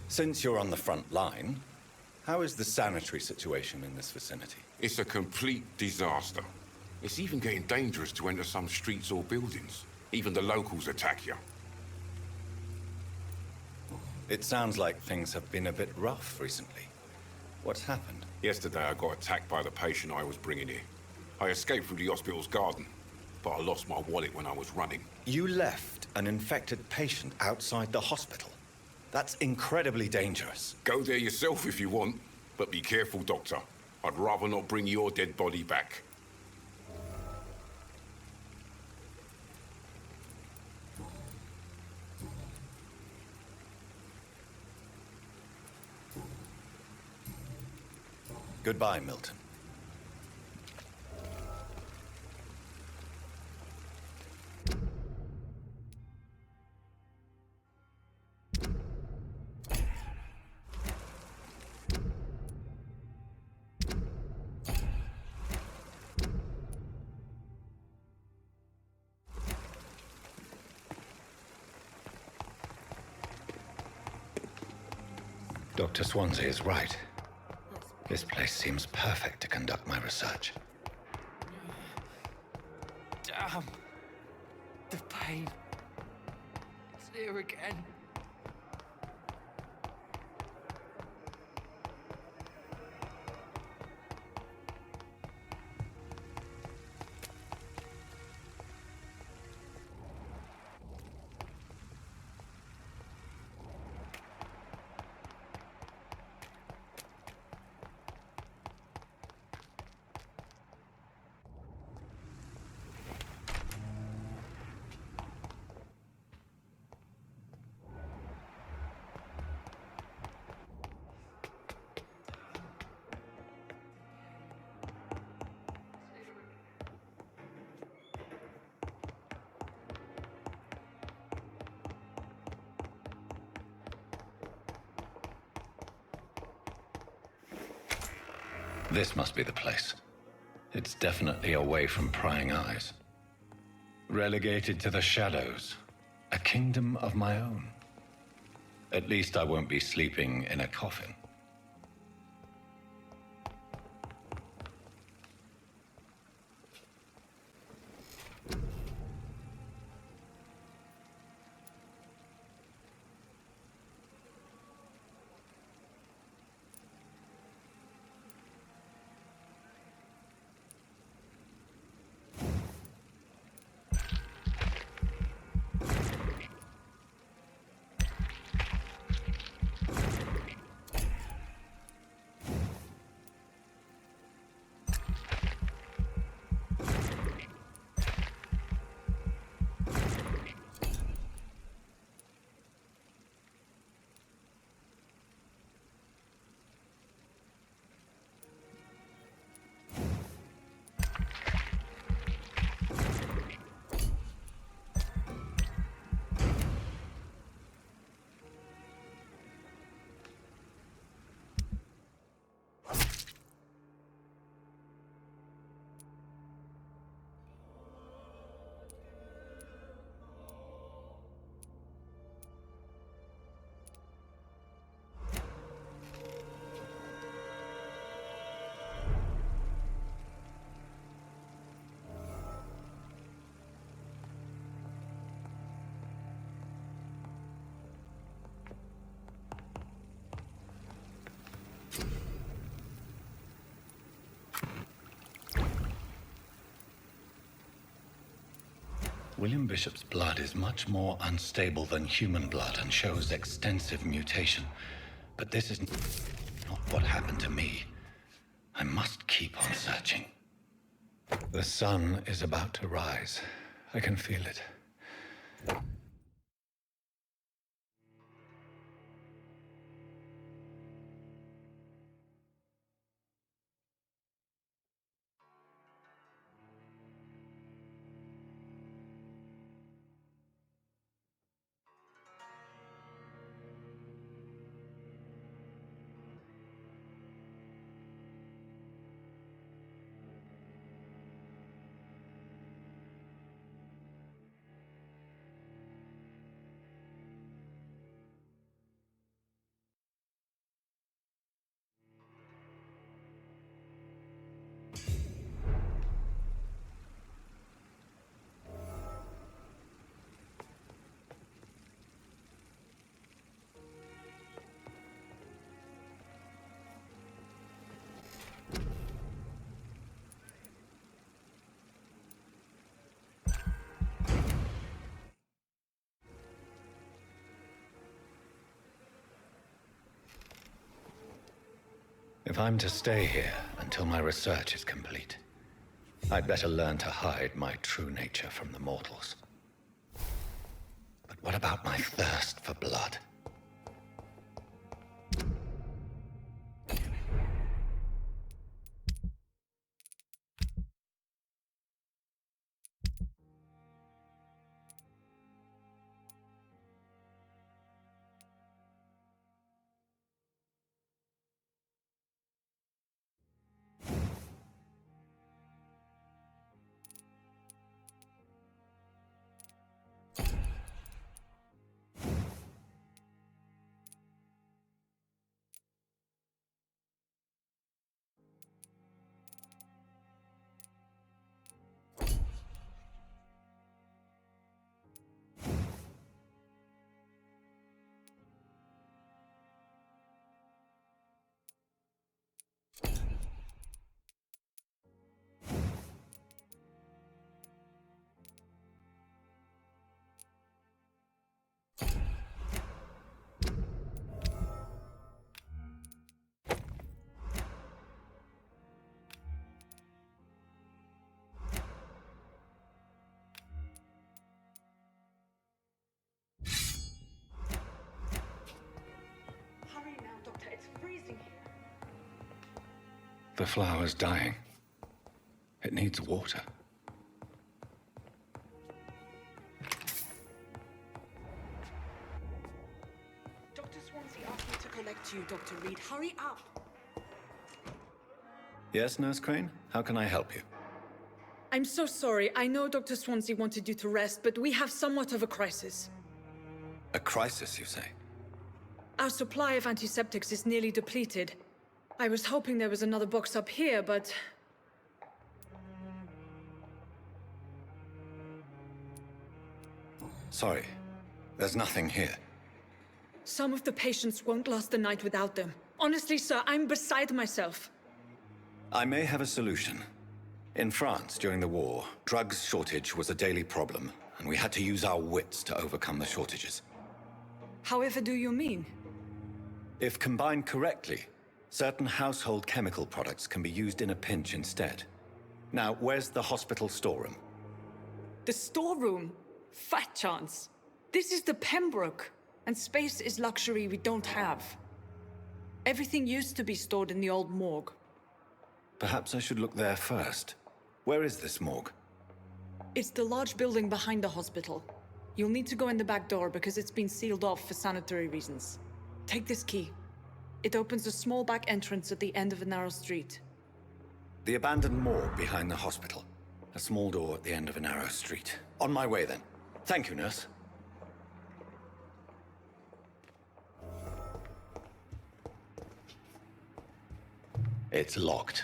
Since you're on the front line, how is the sanitary situation in this vicinity? It's a complete disaster. It's even getting dangerous to enter some streets or buildings. Even the locals attack you. It sounds like things have been a bit rough recently. What's happened? Yesterday I got attacked by the patient I was bringing here. I escaped through the hospital's garden, but I lost my wallet when I was running. You left an infected patient outside the hospital? That's incredibly dangerous. Go there yourself if you want, but be careful, Doctor. I'd rather not bring your dead body back. Goodbye, Milton. Dr. Swansea is right. This place seems perfect to conduct my research. Damn. The pain. It's here again. This must be the place. It's definitely away from prying eyes. Relegated to the shadows. A kingdom of my own. At least I won't be sleeping in a coffin. William Bishop's blood is much more unstable than human blood and shows extensive mutation. But this is not what happened to me. I must keep on searching. The sun is about to rise. I can feel it. If I'm to stay here until my research is complete, I'd better learn to hide my true nature from the mortals. But what about my thirst for blood? Hurry now, Doctor. It's freezing here. The flower's dying. It needs water. Dr. Swansea asked me to collect you, Dr. Reed. Hurry up! Yes, Nurse Crane? How can I help you? I'm so sorry. I know Dr. Swansea wanted you to rest, but we have somewhat of a crisis. A crisis, you say? Our supply of antiseptics is nearly depleted. I was hoping there was another box up here, but... Sorry. There's nothing here. Some of the patients won't last the night without them. Honestly, sir, I'm beside myself. I may have a solution. In France, during the war, drugs shortage was a daily problem, and we had to use our wits to overcome the shortages. However do you mean? If combined correctly, certain household chemical products can be used in a pinch instead. Now, where's the hospital storeroom? The storeroom? Fat chance. This is the Pembroke, and space is luxury we don't have. Everything used to be stored in the old morgue. Perhaps I should look there first. Where is this morgue? It's the large building behind the hospital. You'll need to go in the back door because it's been sealed off for sanitary reasons. Take this key. It opens a small back entrance at the end of a narrow street. The abandoned morgue behind the hospital. A small door at the end of a narrow street. On my way, then. Thank you, nurse. It's locked.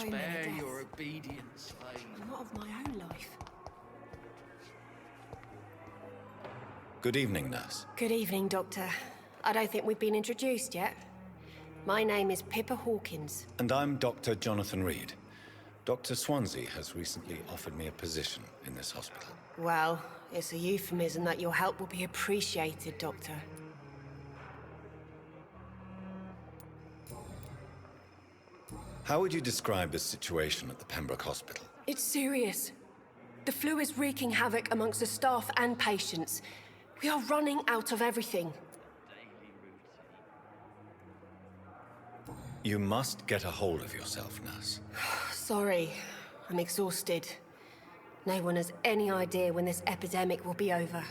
Spare your obedient slave. Not of my own life. Good evening, nurse. Good evening, Doctor. I don't think we've been introduced yet. My name is Pippa Hawkins. And I'm Dr. Jonathan Reed. Dr. Swansea has recently offered me a position in this hospital. Well, it's a euphemism that your help will be appreciated, Doctor. How would you describe the situation at the Pembroke Hospital? It's serious. The flu is wreaking havoc amongst the staff and patients. We are running out of everything. You must get a hold of yourself, nurse. Sorry, I'm exhausted. No one has any idea when this epidemic will be over.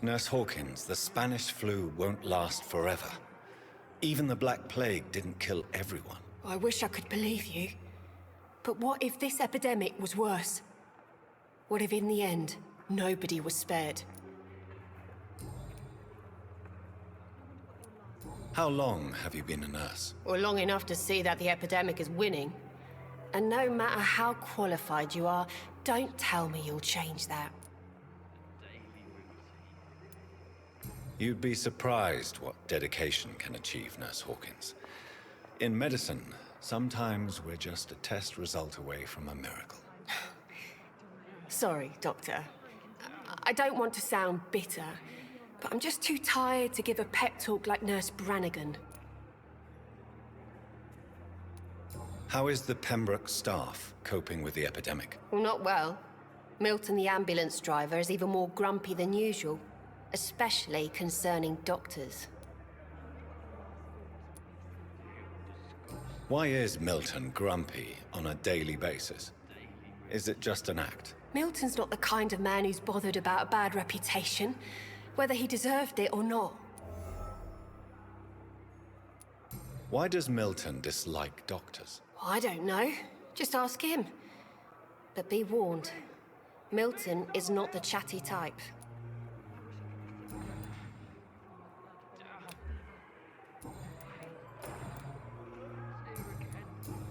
Nurse Hawkins, the Spanish flu won't last forever. Even the Black Plague didn't kill everyone. I wish I could believe you. But what if this epidemic was worse? What if in the end, nobody was spared? How long have you been a nurse? Well, long enough to see that the epidemic is winning. And no matter how qualified you are, don't tell me you'll change that. You'd be surprised what dedication can achieve, Nurse Hawkins. In medicine, sometimes we're just a test result away from a miracle. Sorry, Doctor. I don't want to sound bitter, but I'm just too tired to give a pep talk like Nurse Brannigan. How is the Pembroke staff coping with the epidemic? Well, not well. Milton, the ambulance driver, is even more grumpy than usual, especially concerning doctors. Why is Milton grumpy on a daily basis? Is it just an act? Milton's not the kind of man who's bothered about a bad reputation, whether he deserved it or not. Why does Milton dislike doctors? I don't know. Just ask him. But be warned, Milton is not the chatty type.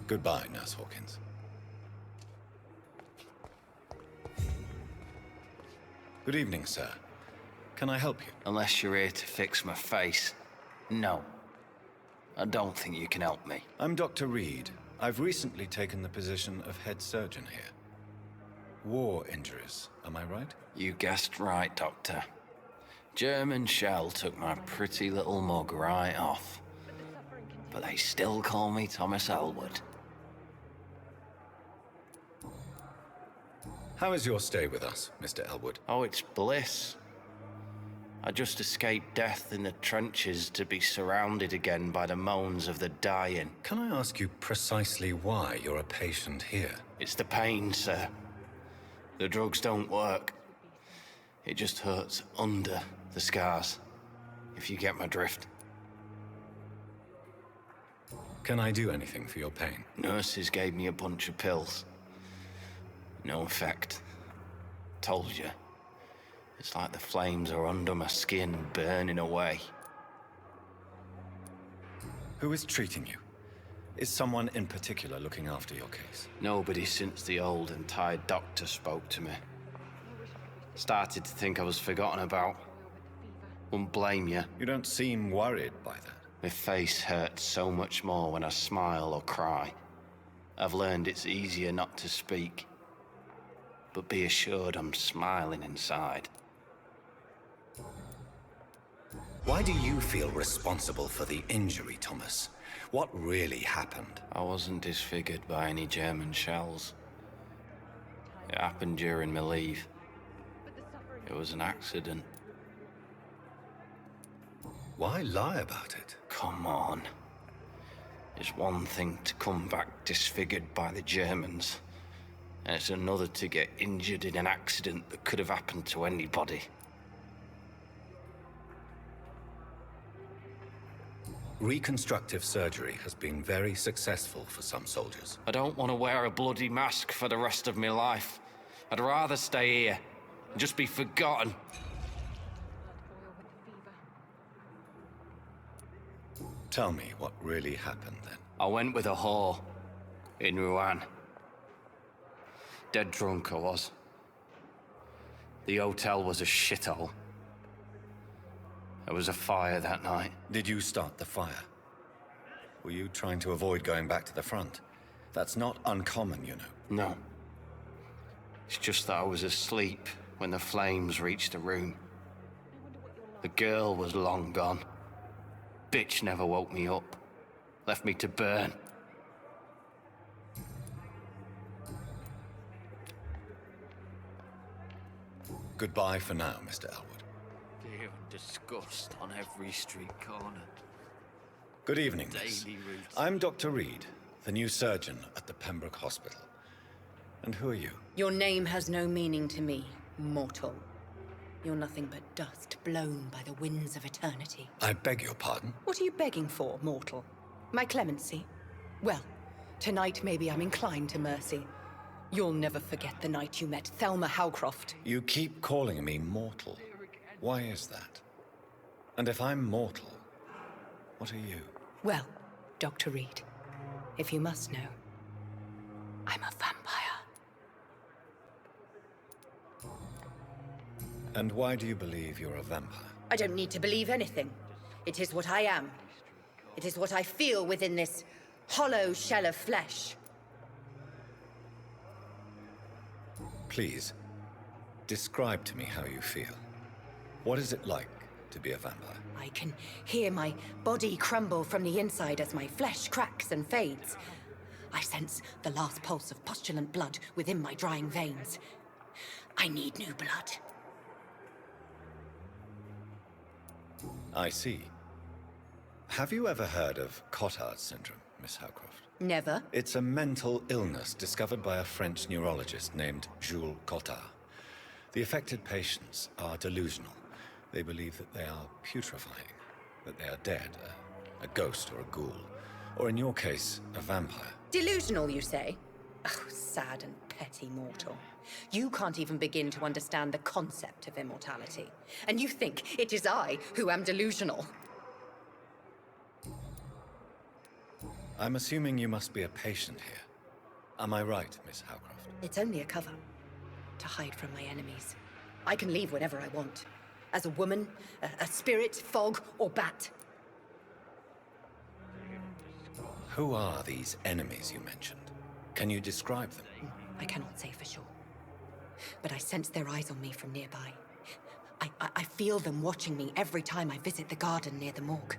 Goodbye, Nurse Hawkins. Good evening, sir. Can I help you? Unless you're here to fix my face. No. I don't think you can help me. I'm Dr. Reed. I've recently taken the position of head surgeon here. War injuries, am I right? You guessed right, Doctor. German shell took my pretty little mug right off. But they still call me Thomas Elwood. How is your stay with us, Mr. Elwood? Oh, it's bliss. I just escaped death in the trenches to be surrounded again by the moans of the dying. Can I ask you precisely why you're a patient here? It's the pain, sir. The drugs don't work. It just hurts under the scars, if you get my drift. Can I do anything for your pain? Nurses gave me a bunch of pills. No effect. Told you. It's like the flames are under my skin, burning away. Who is treating you? Is someone in particular looking after your case? Nobody since the old and tired doctor spoke to me. Started to think I was forgotten about. Wouldn't blame you. You don't seem worried by that. My face hurts so much more when I smile or cry. I've learned it's easier not to speak. But be assured I'm smiling inside. Why do you feel responsible for the injury, Thomas? What really happened? I wasn't disfigured by any German shells. It happened during my leave. It was an accident. Why lie about it? Come on. It's one thing to come back disfigured by the Germans, and it's another to get injured in an accident that could have happened to anybody. Reconstructive surgery has been very successful for some soldiers. I don't want to wear a bloody mask for the rest of my life. I'd rather stay here and just be forgotten. Tell me what really happened then. I went with a whore in Rouen. Dead drunk I was. The hotel was a shithole. There was a fire that night. Did you start the fire? Were you trying to avoid going back to the front? That's not uncommon, you know. No. It's just that I was asleep when the flames reached the room. The girl was long gone. Bitch never woke me up. Left me to burn. Goodbye for now, Mr. Elwood. Fear and disgust on every street corner. Good evening, miss. I'm Dr. Reed, the new surgeon at the Pembroke Hospital. And who are you? Your name has no meaning to me, mortal. You're nothing but dust blown by the winds of eternity. I beg your pardon? What are you begging for, mortal? My clemency? Well, tonight maybe I'm inclined to mercy. You'll never forget the night you met Thelma Howcroft. You keep calling me mortal. Why is that? And if I'm mortal, what are you? Well, Dr. Reed, if you must know, I'm a vampire. And why do you believe you're a vampire? I don't need to believe anything. It is what I am. It is what I feel within this hollow shell of flesh. Please, describe to me how you feel. What is it like to be a vampire? I can hear my body crumble from the inside as my flesh cracks and fades. I sense the last pulse of postulant blood within my drying veins. I need new blood. I see. Have you ever heard of Cotard syndrome, Miss Howcroft? Never. It's a mental illness discovered by a French neurologist named Jules Cotard. The affected patients are delusional. They believe that they are putrefying, that they are dead, a ghost or a ghoul, or in your case, a vampire. Delusional, you say? Oh, sad and petty mortal. You can't even begin to understand the concept of immortality. And you think it is I who am delusional. I'm assuming you must be a patient here. Am I right, Miss Howcroft? It's only a cover. To hide from my enemies. I can leave whenever I want. As a woman, a spirit, fog, or bat. Who are these enemies you mentioned? Can you describe them? I cannot say for sure. But I sense their eyes on me from nearby. I feel them watching me every time I visit the garden near the morgue.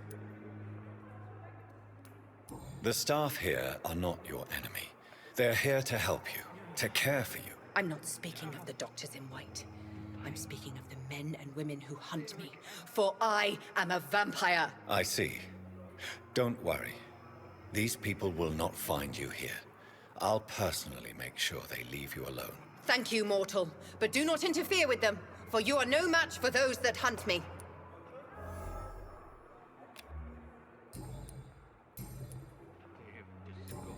The staff here are not your enemy. They're here to help you, to care for you. I'm not speaking of the doctors in white. I'm speaking of the men and women who hunt me, for I am a vampire. I see. Don't worry. These people will not find you here. I'll personally make sure they leave you alone. Thank you, mortal, but do not interfere with them, for you are no match for those that hunt me.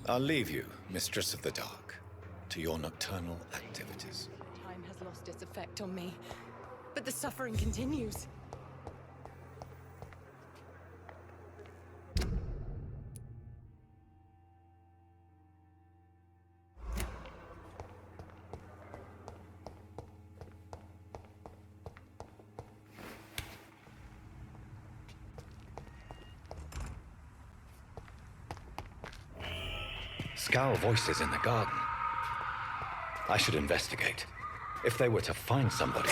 I'll leave you, Mistress of the Dark, to your nocturnal activities. Time has lost its effect on me, but the suffering continues. Scowl voices in the garden. I should investigate. If they were to find somebody...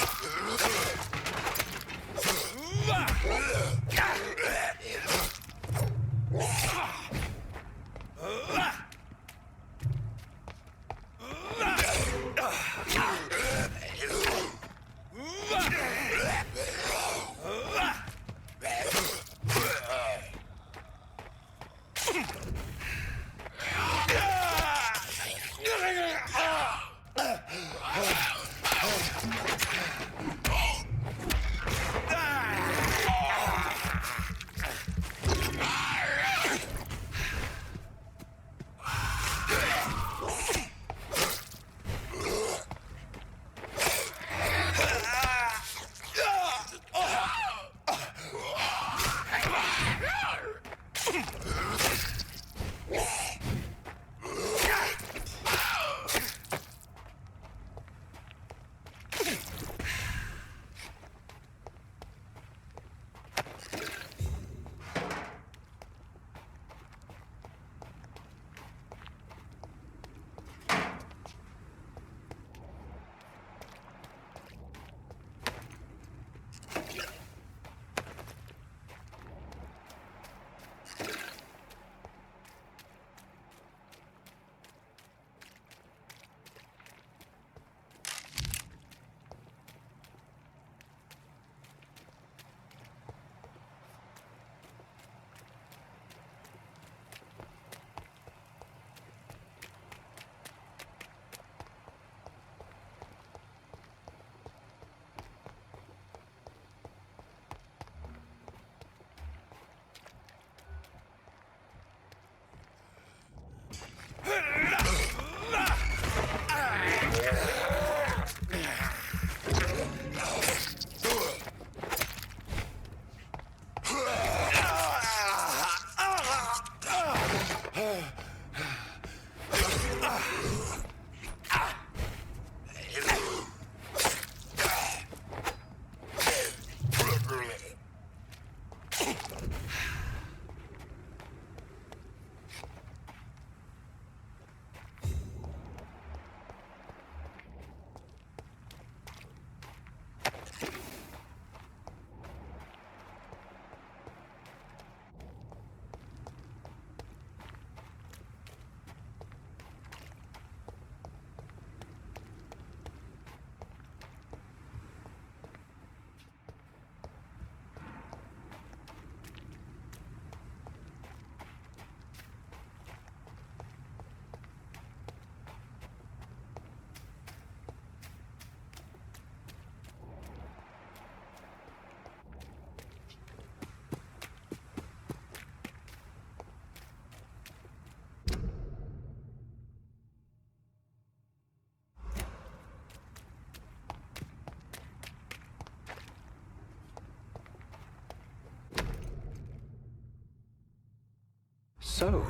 So,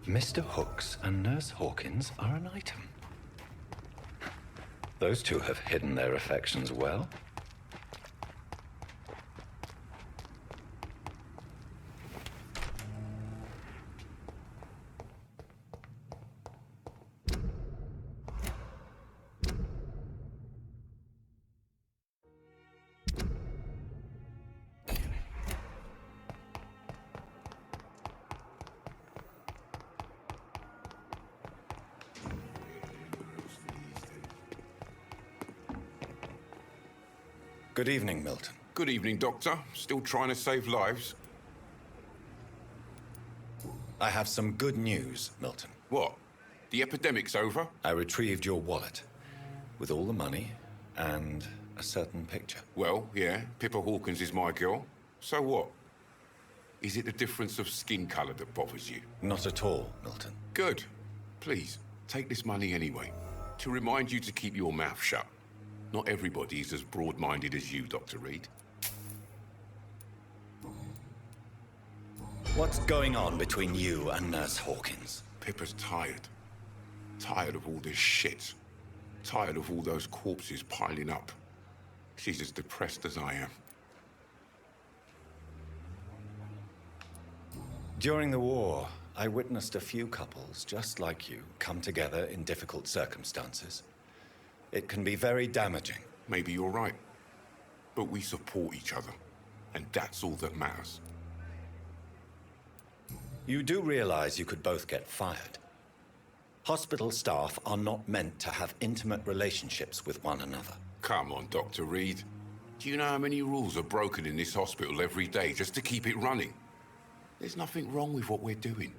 Mr. Hooks and Nurse Hawkins are an item. Those two have hidden their affections well. Good evening, Milton. Good evening, Doctor. Still trying to save lives? I have some good news, Milton. What? The epidemic's over? I retrieved your wallet with all the money and a certain picture. Well, yeah, Pippa Hawkins is my girl. So what? Is it the difference of skin colour that bothers you? Not at all, Milton. Good. Please, take this money anyway. To remind you to keep your mouth shut. Not everybody is as broad-minded as you, Dr. Reed. What's going on between you and Nurse Hawkins? Pippa's tired. Tired of all this shit. Tired of all those corpses piling up. She's as depressed as I am. During the war, I witnessed a few couples just like you come together in difficult circumstances. It can be very damaging. Maybe you're right. But we support each other. And that's all that matters. You do realize you could both get fired. Hospital staff are not meant to have intimate relationships with one another. Come on, Dr. Reed. Do you know how many rules are broken in this hospital every day just to keep it running? There's nothing wrong with what we're doing.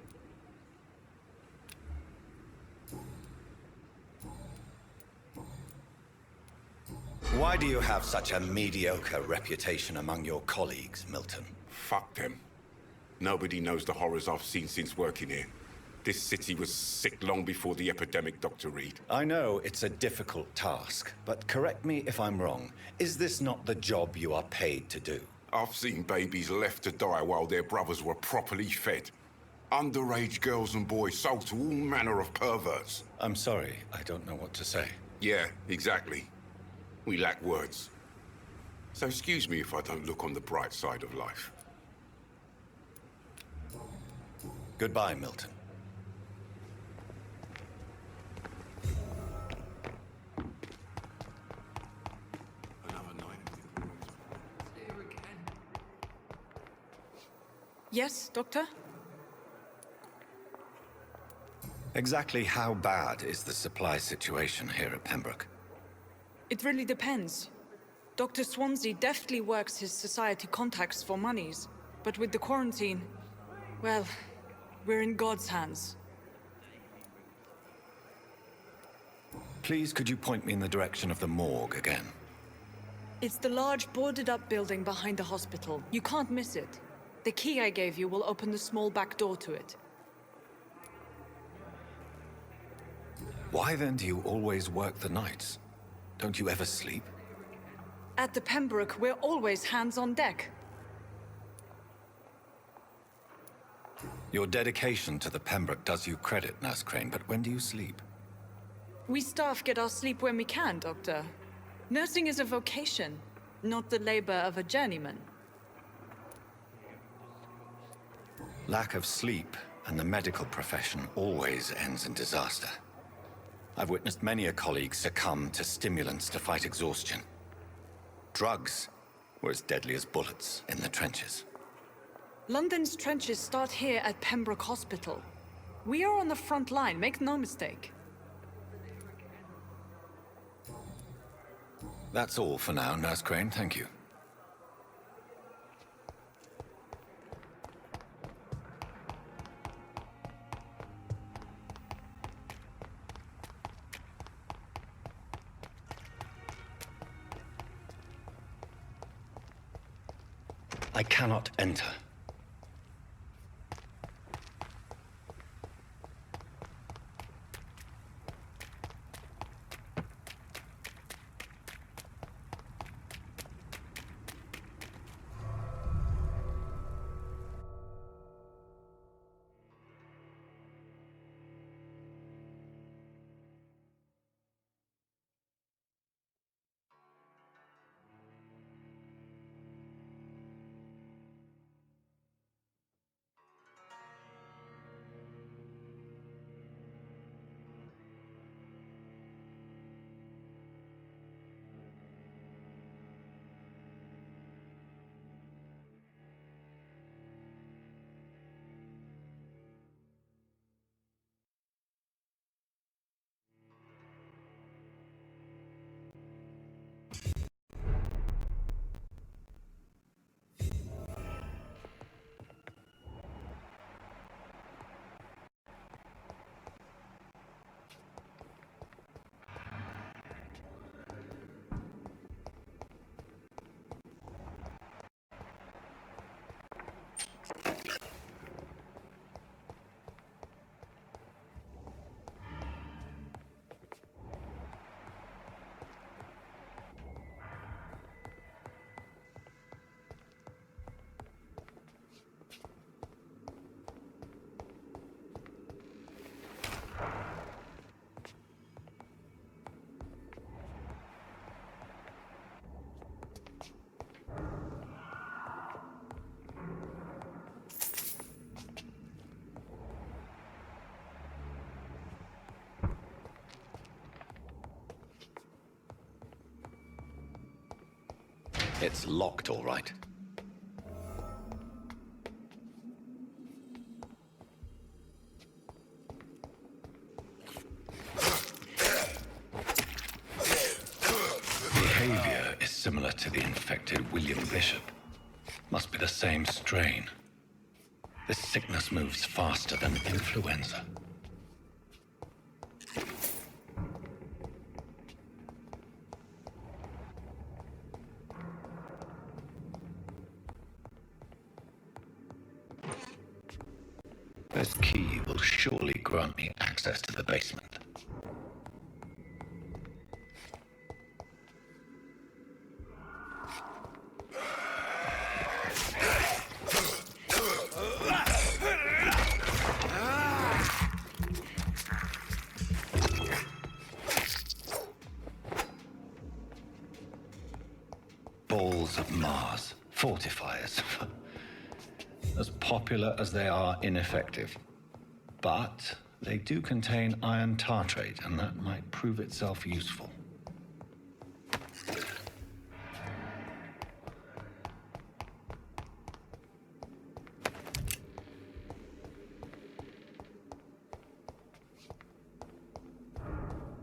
Why do you have such a mediocre reputation among your colleagues, Milton? Fuck them. Nobody knows the horrors I've seen since working here. This city was sick long before the epidemic, Dr. Reed. I know it's a difficult task, but correct me if I'm wrong. Is this not the job you are paid to do? I've seen babies left to die while their brothers were properly fed. Underage girls and boys sold to all manner of perverts. I'm sorry, I don't know what to say. Yeah, exactly. We lack words. So excuse me if I don't look on the bright side of life. Goodbye, Milton. Yes, Doctor? Exactly how bad is the supply situation here at Pembroke? It really depends. Dr. Swansea deftly works his society contacts for monies, but with the quarantine, well, we're in God's hands. Please, could you point me in the direction of the morgue again? It's the large boarded-up building behind the hospital. You can't miss it. The key I gave you will open the small back door to it. Why then do you always work the nights? Don't you ever sleep? At the Pembroke, we're always hands on deck. Your dedication to the Pembroke does you credit, Nurse Crane, but when do you sleep? We staff get our sleep when we can, Doctor. Nursing is a vocation, not the labor of a journeyman. Lack of sleep and the medical profession always ends in disaster. I've witnessed many a colleague succumb to stimulants to fight exhaustion. Drugs were as deadly as bullets in the trenches. London's trenches start here at Pembroke Hospital. We are on the front line, make no mistake. That's all for now, Nurse Crane, thank you. I cannot enter. It's locked, all right. Behavior is similar to the infected William Bishop. Must be the same strain. This sickness moves faster than influenza. This key will surely grant me access to the basement. Balls of Mars, fortifiers. As popular as they are ineffective. But they do contain iron tartrate, and that might prove itself useful.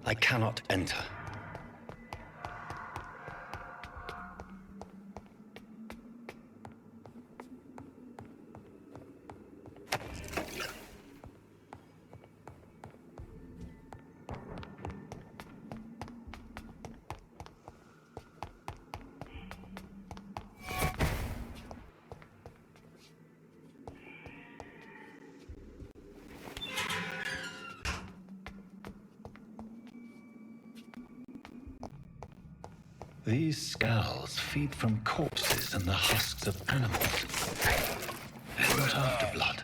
I cannot enter. These skulls feed from corpses and the husks of animals. They're not after blood.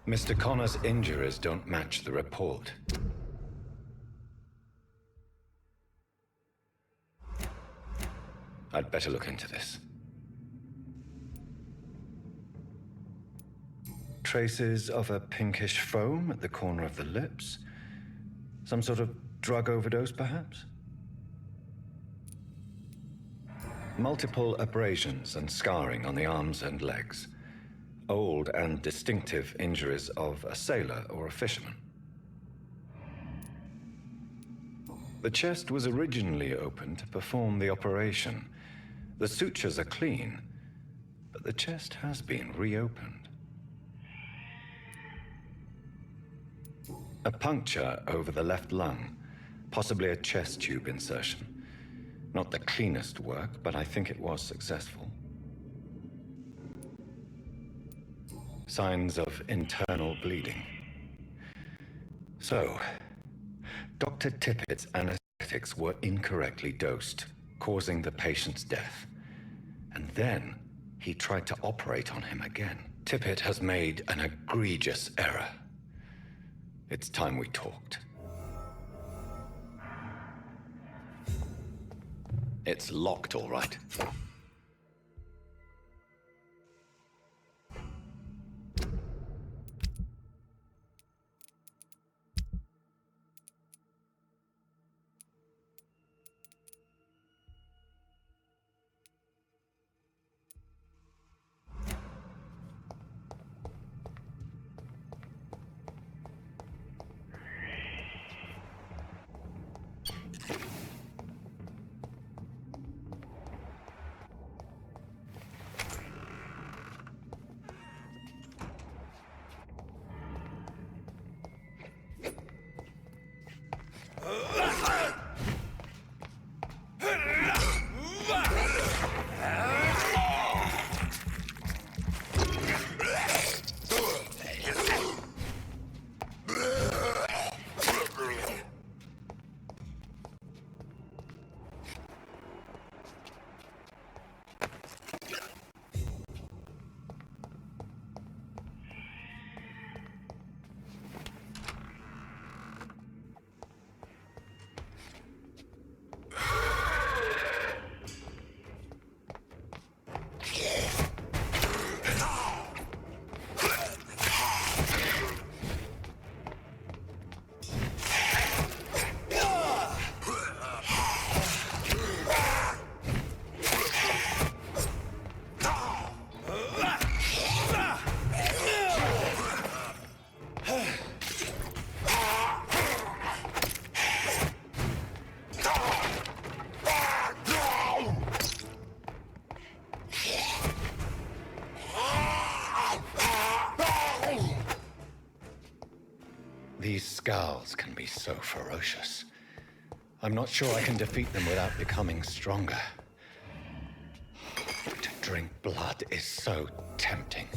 Mr. Connor's injuries don't match the report. I'd better look into this. Traces of a pinkish foam at the corner of the lips. Some sort of drug overdose, perhaps? Multiple abrasions and scarring on the arms and legs. Old and distinctive injuries of a sailor or a fisherman. The chest was originally opened to perform the operation. The sutures are clean, but the chest has been reopened. A puncture over the left lung, possibly a chest tube insertion. Not the cleanest work, but I think it was successful. Signs of internal bleeding. So, Dr. Tippett's anesthetics were incorrectly dosed, causing the patient's death. And then he tried to operate on him again. Tippett has made an egregious error. It's time we talked. It's locked, all right. These Skulls can be so ferocious. I'm not sure I can defeat them without becoming stronger. To drink blood is so tempting.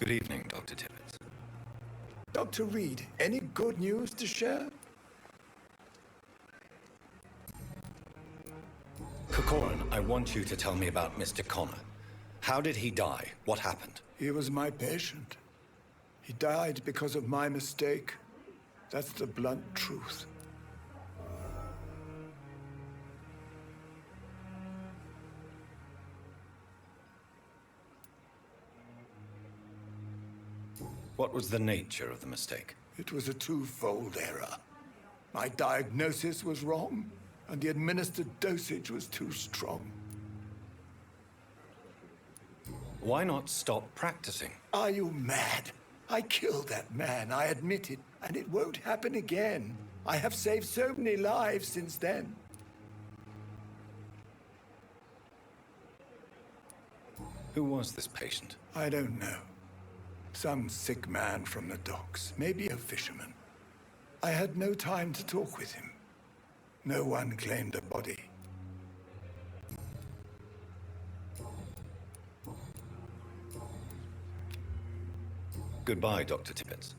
Good evening, Dr. Tibbets. Dr. Reed, any good news to share? Corcoran, I want you to tell me about Mr. Connor. How did he die? What happened? He was my patient. He died because of my mistake. That's the blunt truth. What was the nature of the mistake? It was a twofold error. My diagnosis was wrong, and the administered dosage was too strong. Why not stop practicing? Are you mad? I killed that man, I admit it, and it won't happen again. I have saved so many lives since then. Who was this patient? I don't know. Some sick man from the docks, maybe a fisherman. I had no time to talk with him. No one claimed a body. Goodbye, Dr. Tibbets.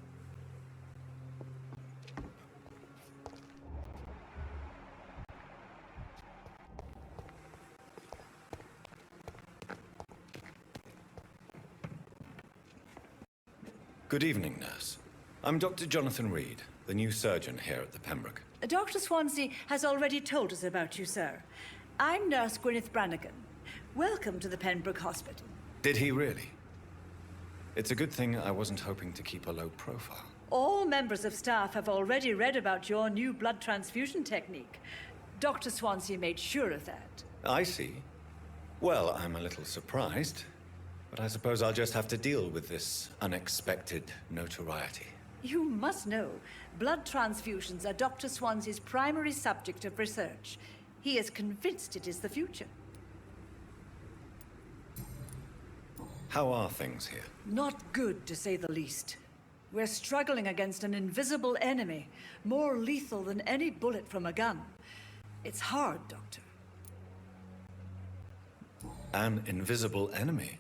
Good evening, nurse. I'm Dr. Jonathan Reed, the new surgeon here at the Pembroke. Dr. Swansea has already told us about you, sir. I'm Nurse Gwyneth Brannigan. Welcome to the Pembroke Hospital. Did he really? It's a good thing I wasn't hoping to keep a low profile. All members of staff have already read about your new blood transfusion technique. Dr. Swansea made sure of that. I see. Well, I'm a little surprised, but I suppose I'll just have to deal with this unexpected notoriety. You must know, blood transfusions are Dr. Swansea's primary subject of research. He is convinced it is the future. How are things here? Not good, to say the least. We're struggling against an invisible enemy, more lethal than any bullet from a gun. It's hard, Doctor. An invisible enemy?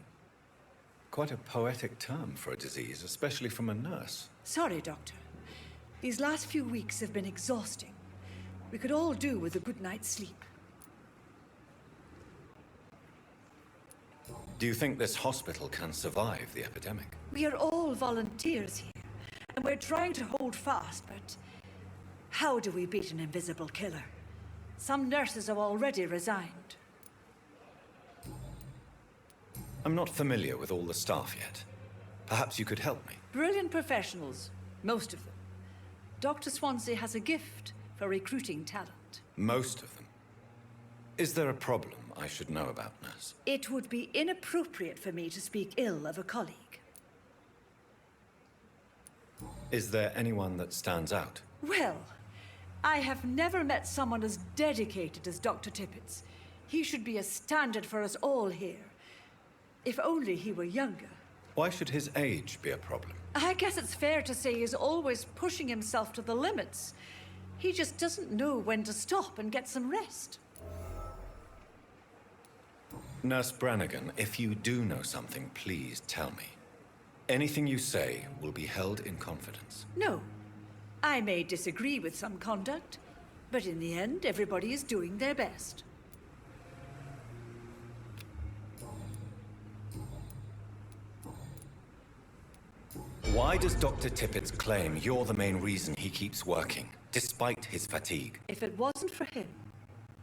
Quite a poetic term for a disease, especially from a nurse. Sorry, Doctor. These last few weeks have been exhausting. We could all do with a good night's sleep. Do you think this hospital can survive the epidemic? We are all volunteers here, and we're trying to hold fast, but how do we beat an invisible killer? Some nurses have already resigned. I'm not familiar with all the staff yet. Perhaps you could help me. Brilliant professionals, most of them. Dr. Swansea has a gift for recruiting talent. Most of them. Is there a problem I should know about, nurse? It would be inappropriate for me to speak ill of a colleague. Is there anyone that stands out? Well, I have never met someone as dedicated as Dr. Tippett's. He should be a standard for us all here. If only he were younger. Why should his age be a problem? I guess it's fair to say he's always pushing himself to the limits. He just doesn't know when to stop and get some rest. Nurse Brannigan, if you do know something, please tell me. Anything you say will be held in confidence. No. I may disagree with some conduct, but in the end, everybody is doing their best. Why does Dr. Tippett claim you're the main reason he keeps working, despite his fatigue? If it wasn't for him,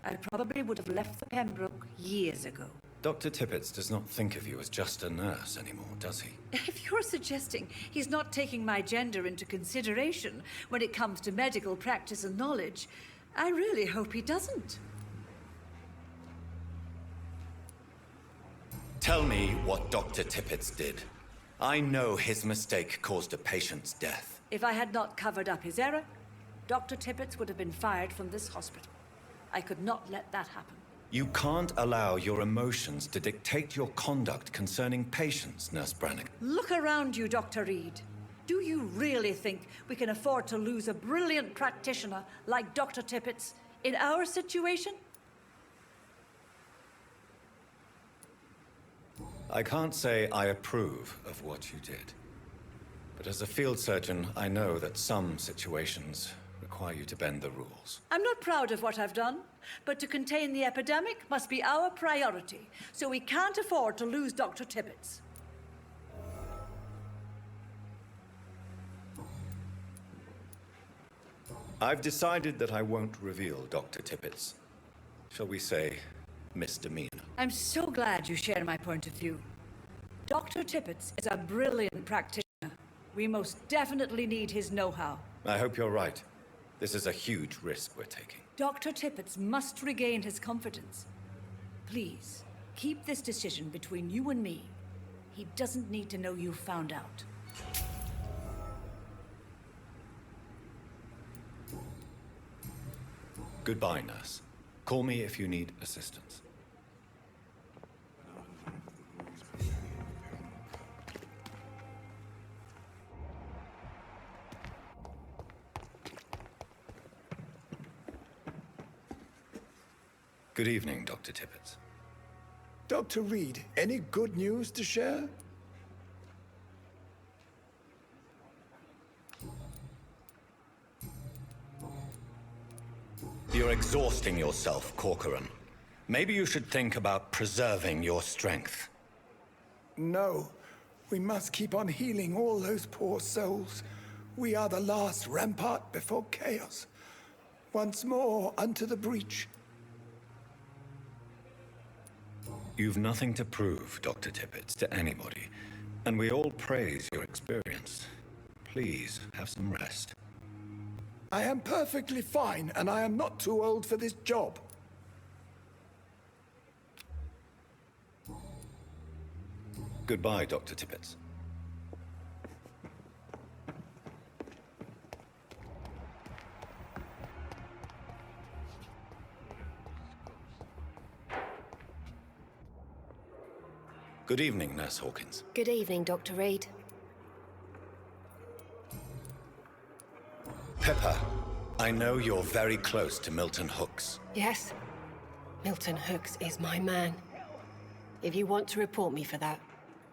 I probably would have left the Pembroke years ago. Dr. Tippett does not think of you as just a nurse anymore, does he? If you're suggesting he's not taking my gender into consideration when it comes to medical practice and knowledge, I really hope he doesn't. Tell me what Dr. Tippett did. I know his mistake caused a patient's death. If I had not covered up his error, Dr. Tippett would have been fired from this hospital. I could not let that happen. You can't allow your emotions to dictate your conduct concerning patients, Nurse Brannigan. Look around you, Dr. Reed. Do you really think we can afford to lose a brilliant practitioner like Dr. Tippett's in our situation? I can't say I approve of what you did. But as a field surgeon, I know that some situations require you to bend the rules. I'm not proud of what I've done, but to contain the epidemic must be our priority, so we can't afford to lose Dr. Tippett's. I've decided that I won't reveal Dr. Tippett's, shall we say, misdemeanor. I'm so glad you share my point of view. Dr. Tippett's is a brilliant practitioner. We most definitely need his know-how. I hope you're right. This is a huge risk we're taking. Dr. Tippett's must regain his confidence. Please, keep this decision between you and me. He doesn't need to know you found out. Goodbye, nurse. Call me if you need assistance. Good evening, Dr. Tippett. Dr. Reed, any good news to share? You're exhausting yourself, Corcoran. Maybe you should think about preserving your strength. No. We must keep on healing all those poor souls. We are the last rampart before chaos. Once more, unto the breach. You've nothing to prove, Dr. Tippett, to anybody, and we all praise your experience. Please, have some rest. I am perfectly fine, and I am not too old for this job. Goodbye, Dr. Tippett. Good evening, Nurse Hawkins. Good evening, Dr. Reed. Pepper, I know you're very close to Milton Hooks. Yes, Milton Hooks is my man. If you want to report me for that,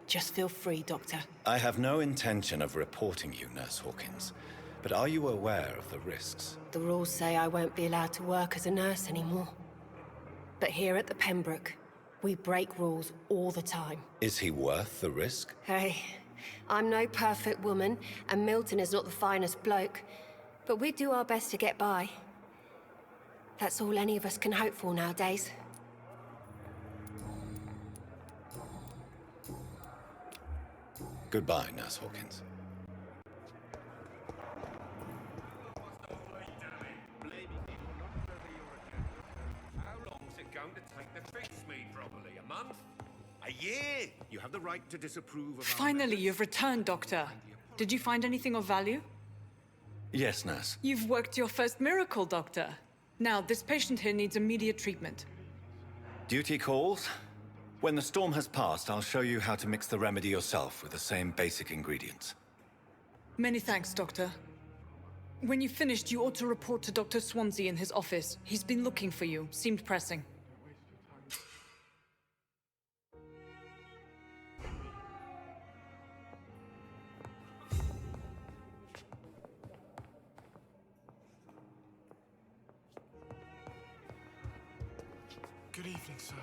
just feel free, Doctor. I have no intention of reporting you, Nurse Hawkins, but are you aware of the risks? The rules say I won't be allowed to work as a nurse anymore. But here at the Pembroke, we break rules all the time. Is he worth the risk? Hey, I'm no perfect woman, and Milton is not the finest bloke, but we do our best to get by. That's all any of us can hope for nowadays. Goodbye, Nurse Hawkins. How long's it going to take to fix me properly? A month? A year? You have the right to disapprove of Finally, you've returned, Doctor. Did you find anything of value? Yes, Nurse. You've worked your first miracle, Doctor. Now, this patient here needs immediate treatment. Duty calls. When the storm has passed, I'll show you how to mix the remedy yourself with the same basic ingredients. Many thanks, Doctor. When you've finished, you ought to report to Dr. Swansea in his office. He's been looking for you. Seemed pressing. Good evening, sir.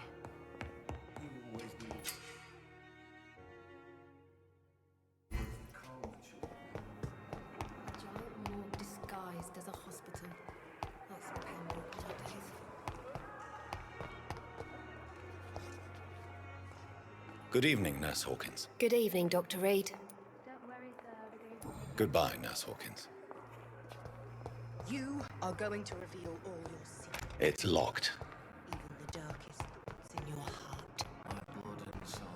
Giant morgue disguised as a hospital. That's the Pembroke nowadays. Good evening, Nurse Hawkins. Good evening, Dr. Reed. Goodbye, Nurse Hawkins. You are going to reveal all your secrets, It's locked. even the darkest thoughts in your heart. My blood and soul.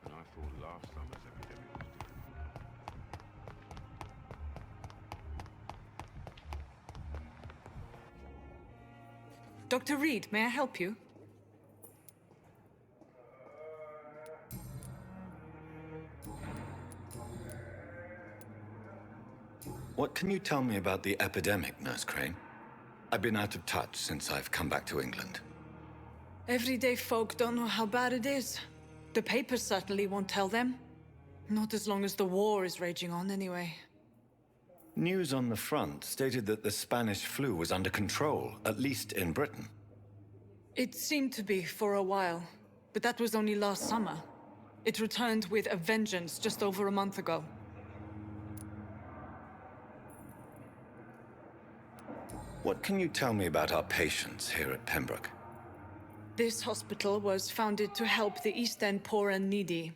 And I thought last summer's epidemic was different. Dr. Reed, may I help you? What can you tell me about the epidemic, Nurse Crane? I've been out of touch since I've come back to England. Everyday folk don't know how bad it is. The papers certainly won't tell them. Not as long as the war is raging on, anyway. News on the front stated that the Spanish flu was under control, at least in Britain. It seemed to be for a while, but that was only last summer. It returned with a vengeance just over a month ago. What can you tell me about our patients here at Pembroke? This hospital was founded to help the East End poor and needy.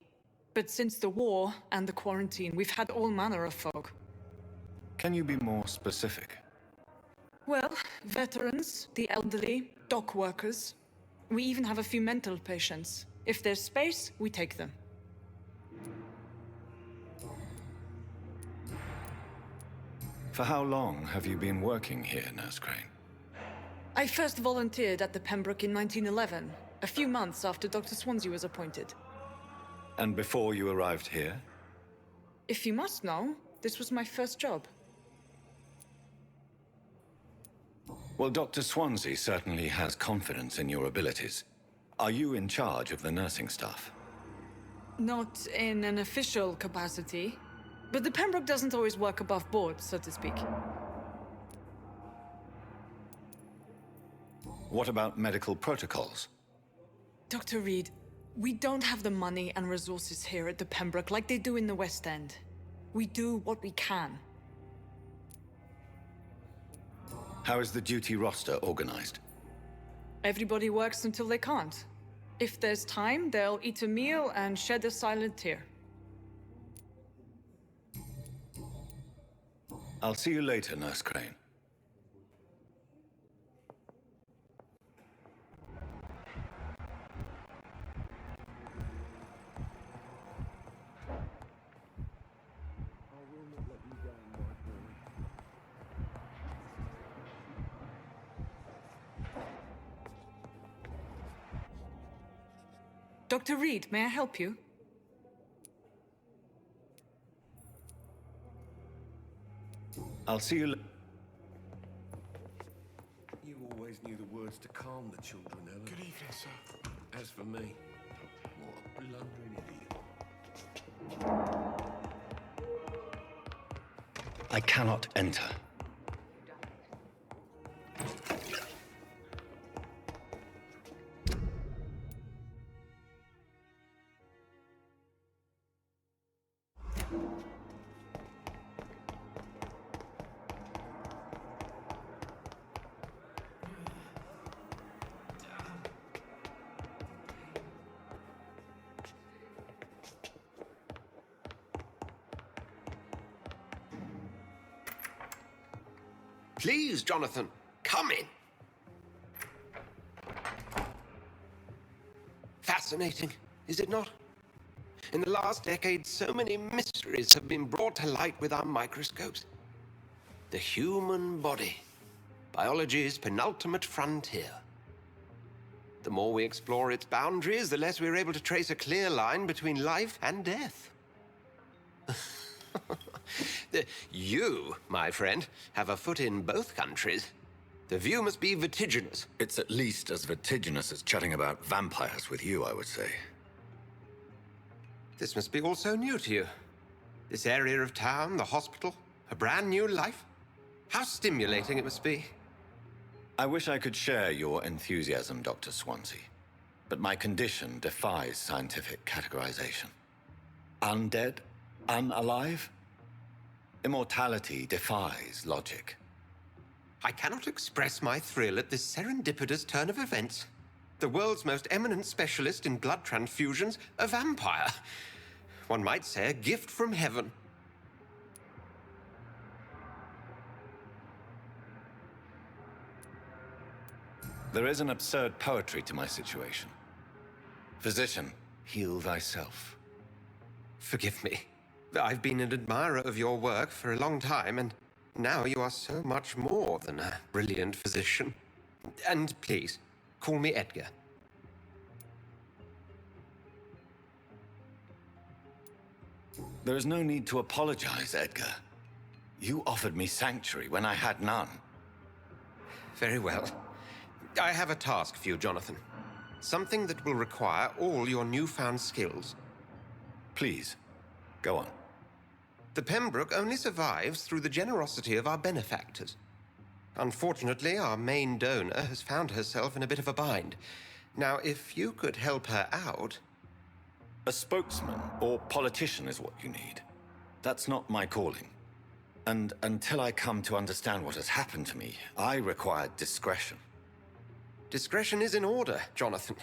But since the war and the quarantine, we've had all manner of folk. Can you be more specific? Well, veterans, the elderly, dock workers. We even have a few mental patients. If there's space, we take them. For how long have you been working here, Nurse Crane? I first volunteered at the Pembroke in 1911, a few months after Dr. Swansea was appointed. And before you arrived here? If you must know, this was my first job. Well, Dr. Swansea certainly has confidence in your abilities. Are you in charge of the nursing staff? Not in an official capacity, But the Pembroke doesn't always work above board, so to speak. What about medical protocols? Dr. Reed, we don't have the money and resources here at the Pembroke like they do in the West End. We do what we can. How is the duty roster organized? Everybody works until they can't. If there's time, they'll eat a meal and shed a silent tear. I'll see you later, Nurse Crane. Dr. Reed, may I help you? I'll see you later. You always knew the words to calm the children, Ellen. Good evening, sir. As for me, what a blundering idiot. I cannot enter. Please, Jonathan, come in. Fascinating, is it not? In the last decade, so many mysteries have been brought to light with our microscopes. The human body, biology's penultimate frontier. The more we explore its boundaries, the less we're able to trace a clear line between life and death. You, my friend, have a foot in both countries. The view must be vertiginous. It's at least as vertiginous as chatting about vampires with you, I would say. This must be all so new to you. This area of town, the hospital, a brand new life. How stimulating it must be. I wish I could share your enthusiasm, Dr. Swansea. But my condition defies scientific categorization. Undead? Unalive? Immortality defies logic. I cannot express my thrill at this serendipitous turn of events. The world's most eminent specialist in blood transfusions, a vampire. One might say a gift from heaven. There is an absurd poetry to my situation. Physician, heal thyself. Forgive me. I've been an admirer of your work for a long time, and now you are so much more than a brilliant physician. And please, call me Edgar. There is no need to apologize, Edgar. You offered me sanctuary when I had none. Very well. I have a task for you, Jonathan. Something that will require all your newfound skills. Please, go on. The Pembroke only survives through the generosity of our benefactors. Unfortunately, our main donor has found herself in a bit of a bind. Now, if you could help her out... A spokesman or politician is what you need. That's not my calling. And until I come to understand what has happened to me, I require discretion. Discretion is in order, Jonathan.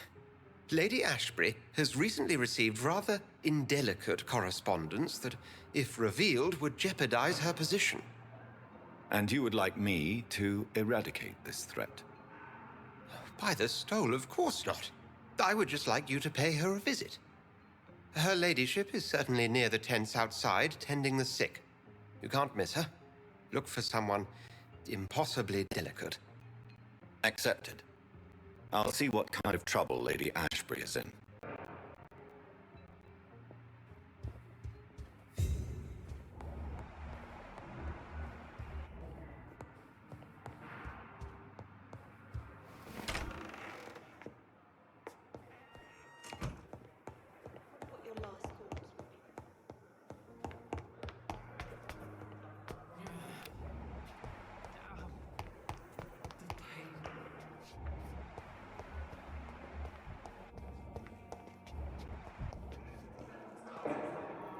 Lady Ashbury has recently received rather indelicate correspondence that, if revealed, would jeopardize her position. And you would like me to eradicate this threat? By the stole, of course not. I would just like you to pay her a visit. Her ladyship is certainly near the tents outside, tending the sick. You can't miss her. Look for someone impossibly delicate. Accepted. I'll see what kind of trouble Lady Ashbury is in.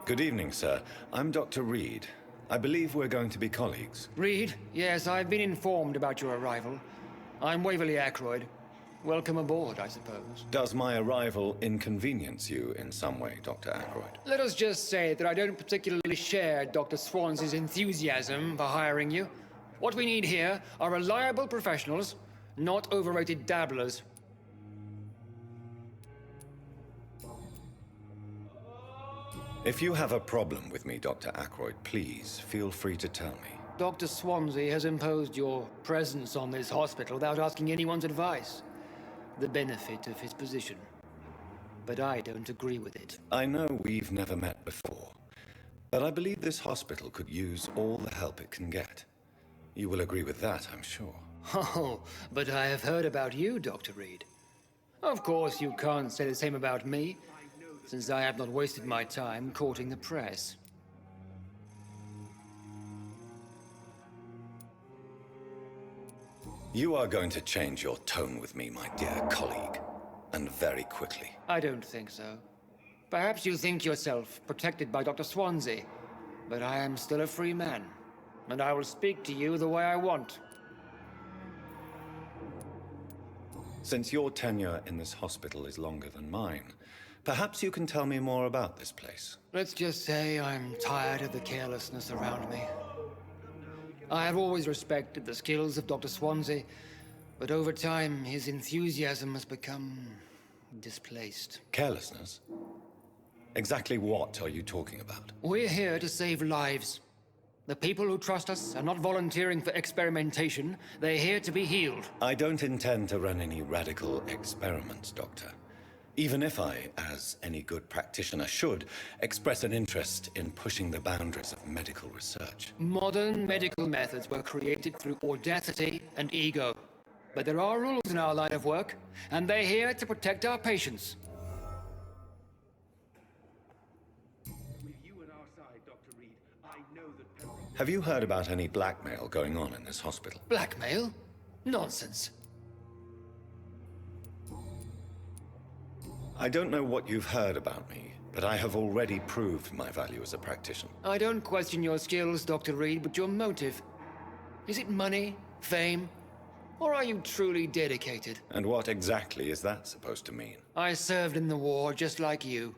Good evening, sir. I'm Dr. Reed. I believe we're going to be colleagues. Reed? Yes, I've been informed about your arrival. I'm Waverly Ackroyd. Welcome aboard, I suppose. Does my arrival inconvenience you in some way, Dr. Ackroyd? Let us just say that I don't particularly share Dr. Swans's enthusiasm for hiring you. What we need here are reliable professionals, not overrated dabblers. If you have a problem with me, Dr. Ackroyd, please feel free to tell me. Dr. Swansea has imposed your presence on this hospital without asking anyone's advice. The benefit of his position. But I don't agree with it. I know we've never met before, but I believe this hospital could use all the help it can get. You will agree with that, I'm sure. Oh, but I have heard about you, Dr. Reed. Of course, you can't say the same about me, since I have not wasted my time courting the press. You are going to change your tone with me, my dear colleague, and very quickly. I don't think so. Perhaps you think yourself protected by Dr. Swansea, but I am still a free man, and I will speak to you the way I want. Since your tenure in this hospital is longer than mine, perhaps you can tell me more about this place. Let's just say I'm tired of the carelessness around me. I have always respected the skills of Dr. Swansea, but over time his enthusiasm has become displaced. Carelessness? Exactly what are you talking about? We're here to save lives. The people who trust us are not volunteering for experimentation. They're here to be healed. I don't intend to run any radical experiments, Doctor. Even if I, as any good practitioner should, express an interest in pushing the boundaries of medical research. Modern medical methods were created through audacity and ego. But there are rules in our line of work, and they're here to protect our patients. Have you heard about any blackmail going on in this hospital? Blackmail? Nonsense. I don't know what you've heard about me, but I have already proved my value as a practitioner. I don't question your skills, Dr. Reed, but your motive. Is it money, fame, or are you truly dedicated? And what exactly is that supposed to mean? I served in the war just like you.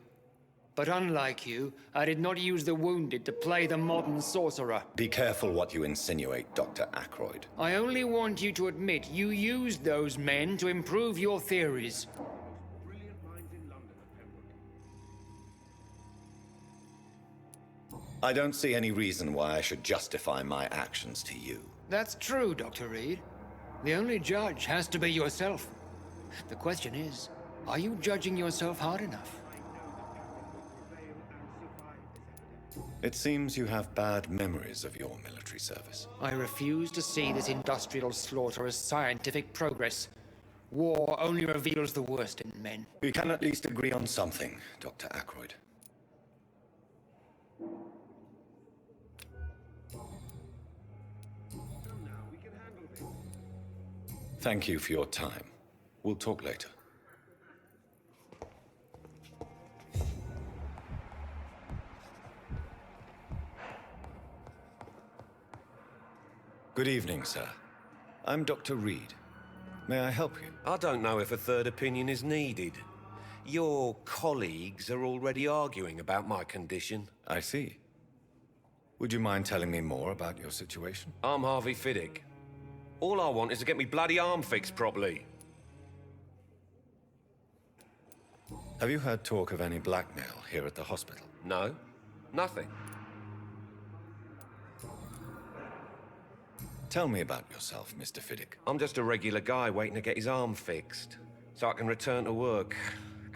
But unlike you, I did not use the wounded to play the modern sorcerer. Be careful what you insinuate, Dr. Ackroyd. I only want you to admit you used those men to improve your theories. I don't see any reason why I should justify my actions to you. That's true, Dr. Reed. The only judge has to be yourself. The question is, are you judging yourself hard enough? It seems you have bad memories of your military service. I refuse to see this industrial slaughter as scientific progress. War only reveals the worst in men. We can at least agree on something, Dr. Ackroyd. Thank you for your time. We'll talk later. Good evening, sir. I'm Dr. Reed. May I help you? I don't know if a third opinion is needed. Your colleagues are already arguing about my condition. I see. Would you mind telling me more about your situation? I'm Harvey Fiddick. All I want is to get me bloody arm fixed properly. Have you heard talk of any blackmail here at the hospital? No, nothing. Tell me about yourself, Mr. Fiddick. I'm just a regular guy waiting to get his arm fixed, so I can return to work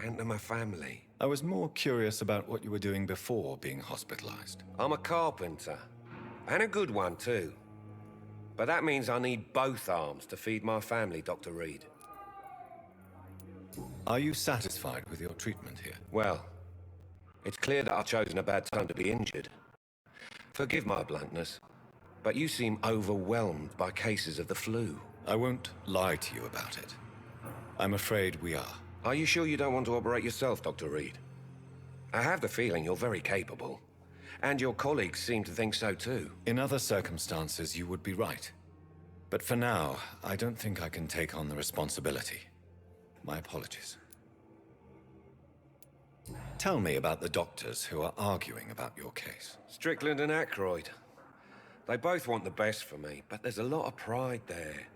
and to my family. I was more curious about what you were doing before being hospitalized. I'm a carpenter, and a good one too. But that means I need both arms to feed my family, Dr. Reed. Are you satisfied with your treatment here? Well, it's clear that I've chosen a bad time to be injured. Forgive my bluntness, but you seem overwhelmed by cases of the flu. I won't lie to you about it. I'm afraid we are. Are you sure you don't want to operate yourself, Dr. Reed? I have the feeling you're very capable. And your colleagues seem to think so too. In other circumstances, you would be right. But for now, I don't think I can take on the responsibility. My apologies. Tell me about the doctors who are arguing about your case. Strickland and Aykroyd. They both want the best for me, but there's a lot of pride there.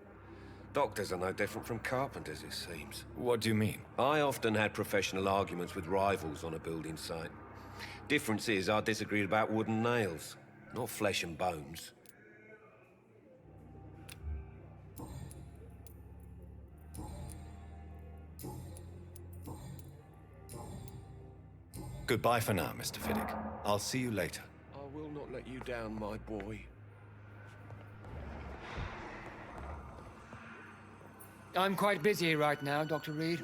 Doctors are no different from carpenters, it seems. What do you mean? I often had professional arguments with rivals on a building site. Difference is I disagreed about wooden nails, not flesh and bones. Goodbye for now, Mr. Fiddick. I'll see you later. I will not let you down, my boy. I'm quite busy right now, Dr. Reed.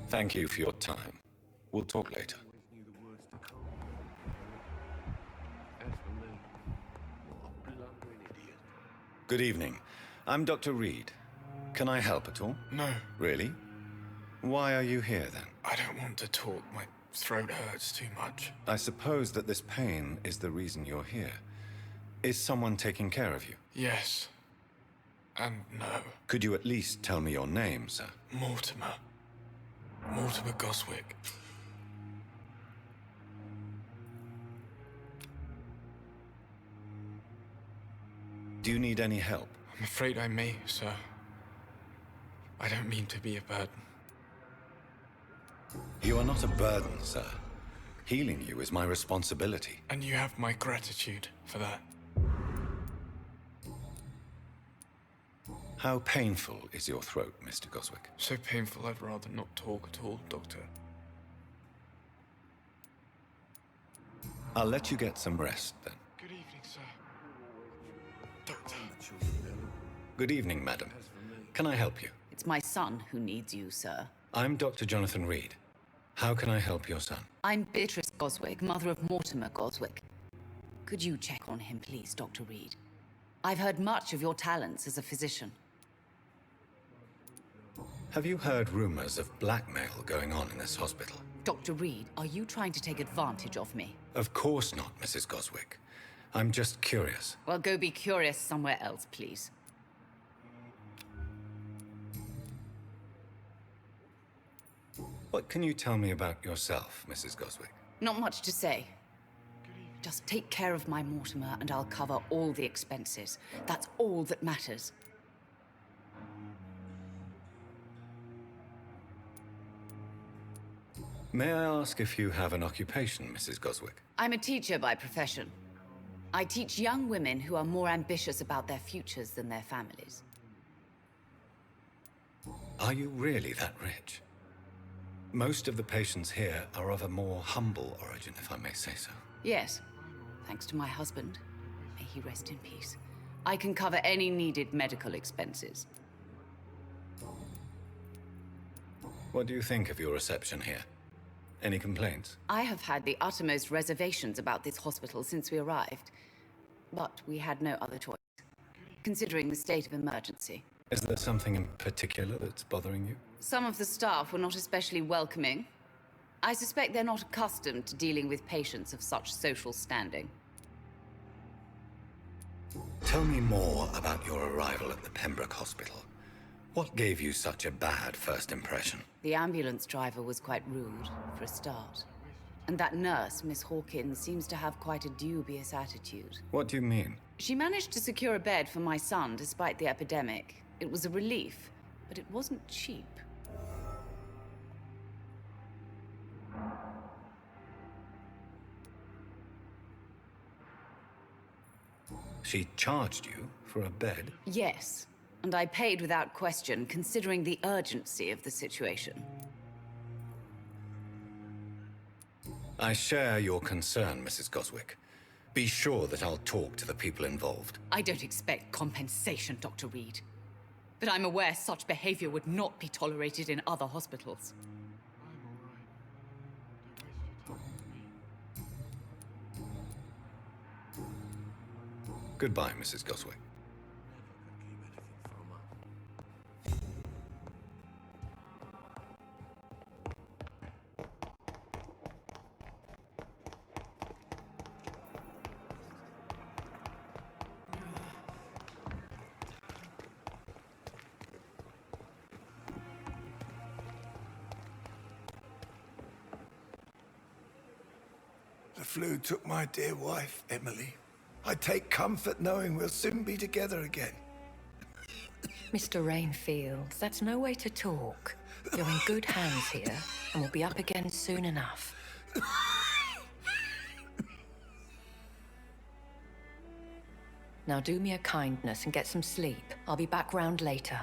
Thank you for your time. We'll talk later. Good evening. I'm Dr. Reed. Can I help at all? No. Really? Why are you here, then? I don't want to talk. My throat hurts too much. I suppose that this pain is the reason you're here. Is someone taking care of you? Yes. And no. Could you at least tell me your name, sir? Mortimer. Mortimer Goswick. Do you need any help? I'm afraid I may, sir. I don't mean to be a burden. You are not a burden, sir. Healing you is my responsibility. And you have my gratitude for that. How painful is your throat, Mr. Goswick? So painful I'd rather not talk at all, Doctor. I'll let you get some rest, then. Good evening, sir. Doctor. Good evening, madam. Can I help you? It's my son who needs you, sir. I'm Dr. Jonathan Reed. How can I help your son? I'm Beatrice Goswick, mother of Mortimer Goswick. Could you check on him, please, Dr. Reed? I've heard much of your talents as a physician. Have you heard rumors of blackmail going on in this hospital? Dr. Reed, are you trying to take advantage of me? Of course not, Mrs. Goswick. I'm just curious. Well, go be curious somewhere else, please. What can you tell me about yourself, Mrs. Goswick? Not much to say. Just take care of my Mortimer and I'll cover all the expenses. That's all that matters. May I ask if you have an occupation, Mrs. Goswick? I'm a teacher by profession. I teach young women who are more ambitious about their futures than their families. Are you really that rich? Most of the patients here are of a more humble origin, if I may say so. Yes, thanks to my husband. May he rest in peace. I can cover any needed medical expenses. What do you think of your reception here? Any complaints? I have had the uttermost reservations about this hospital since we arrived. But we had no other choice, considering the state of emergency. Is there something in particular that's bothering you? Some of the staff were not especially welcoming. I suspect they're not accustomed to dealing with patients of such social standing. Tell me more about your arrival at the Pembroke Hospital. What gave you such a bad first impression? The ambulance driver was quite rude, for a start. And that nurse, Miss Hawkins, seems to have quite a dubious attitude. What do you mean? She managed to secure a bed for my son despite the epidemic. It was a relief, but it wasn't cheap. She charged you for a bed? Yes, and I paid without question, considering the urgency of the situation. I share your concern, Mrs. Goswick. Be sure that I'll talk to the people involved. I don't expect compensation, Dr. Reed. But I'm aware such behavior would not be tolerated in other hospitals. Goodbye, Mrs. Goswick. The flu took my dear wife, Emily. I take comfort knowing we'll soon be together again. Mr. Rainfield, that's no way to talk. You're in good hands here, and we'll be up again soon enough. Now do me a kindness and get some sleep. I'll be back round later.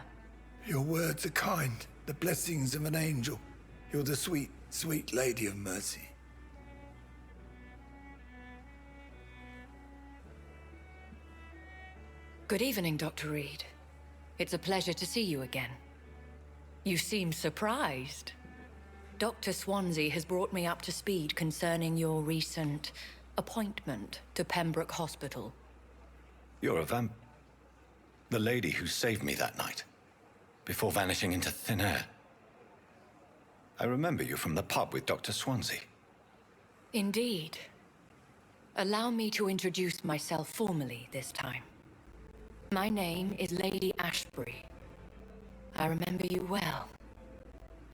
Your words are kind, the blessings of an angel. You're the sweet, sweet Lady of Mercy. Good evening, Dr. Reed. It's a pleasure to see you again. You seem surprised. Dr. Swansea has brought me up to speed concerning your recent appointment to Pembroke Hospital. You're a the lady who saved me that night, before vanishing into thin air. I remember you from the pub with Dr. Swansea. Indeed. Allow me to introduce myself formally this time. My name is Lady Ashbury. I remember you well,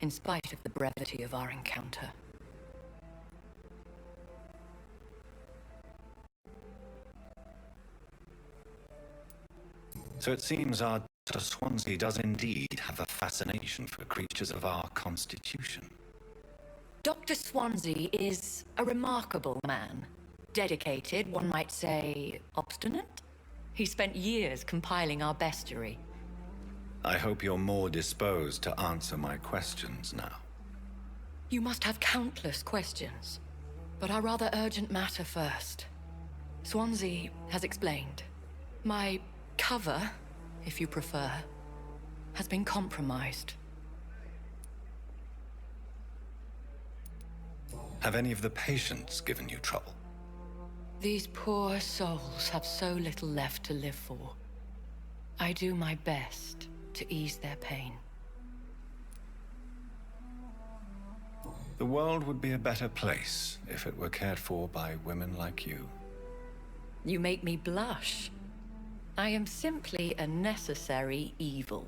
in spite of the brevity of our encounter. So it seems our Dr. Swansea does indeed have a fascination for creatures of our constitution. Dr. Swansea is a remarkable man. Dedicated, one might say, obstinate? He spent years compiling our bestiary. I hope you're more disposed to answer my questions now. You must have countless questions, but our rather urgent matter first. Swansea has explained. My cover, if you prefer, has been compromised. Have any of the patients given you trouble? These poor souls have so little left to live for. I do my best to ease their pain. The world would be a better place if it were cared for by women like you. You make me blush. I am simply a necessary evil.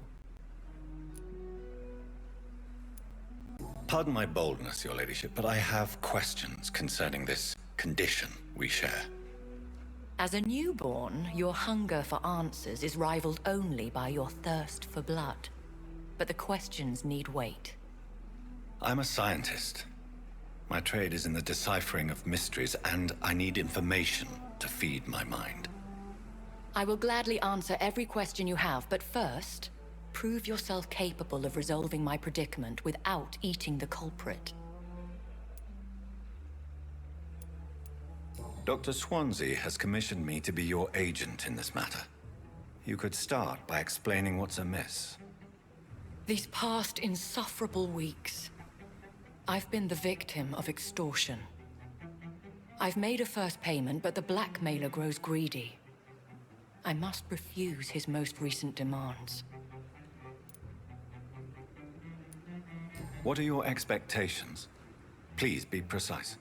Pardon my boldness, your ladyship, but I have questions concerning this condition we share. As a newborn, your hunger for answers is rivaled only by your thirst for blood. But the questions need wait. I'm a scientist. My trade is in the deciphering of mysteries, and I need information to feed my mind. I will gladly answer every question you have, but first, prove yourself capable of resolving my predicament without eating the culprit. Dr. Swansea has commissioned me to be your agent in this matter. You could start by explaining what's amiss. These past insufferable weeks, I've been the victim of extortion. I've made a first payment, but the blackmailer grows greedy. I must refuse his most recent demands. What are your expectations? Please be precise.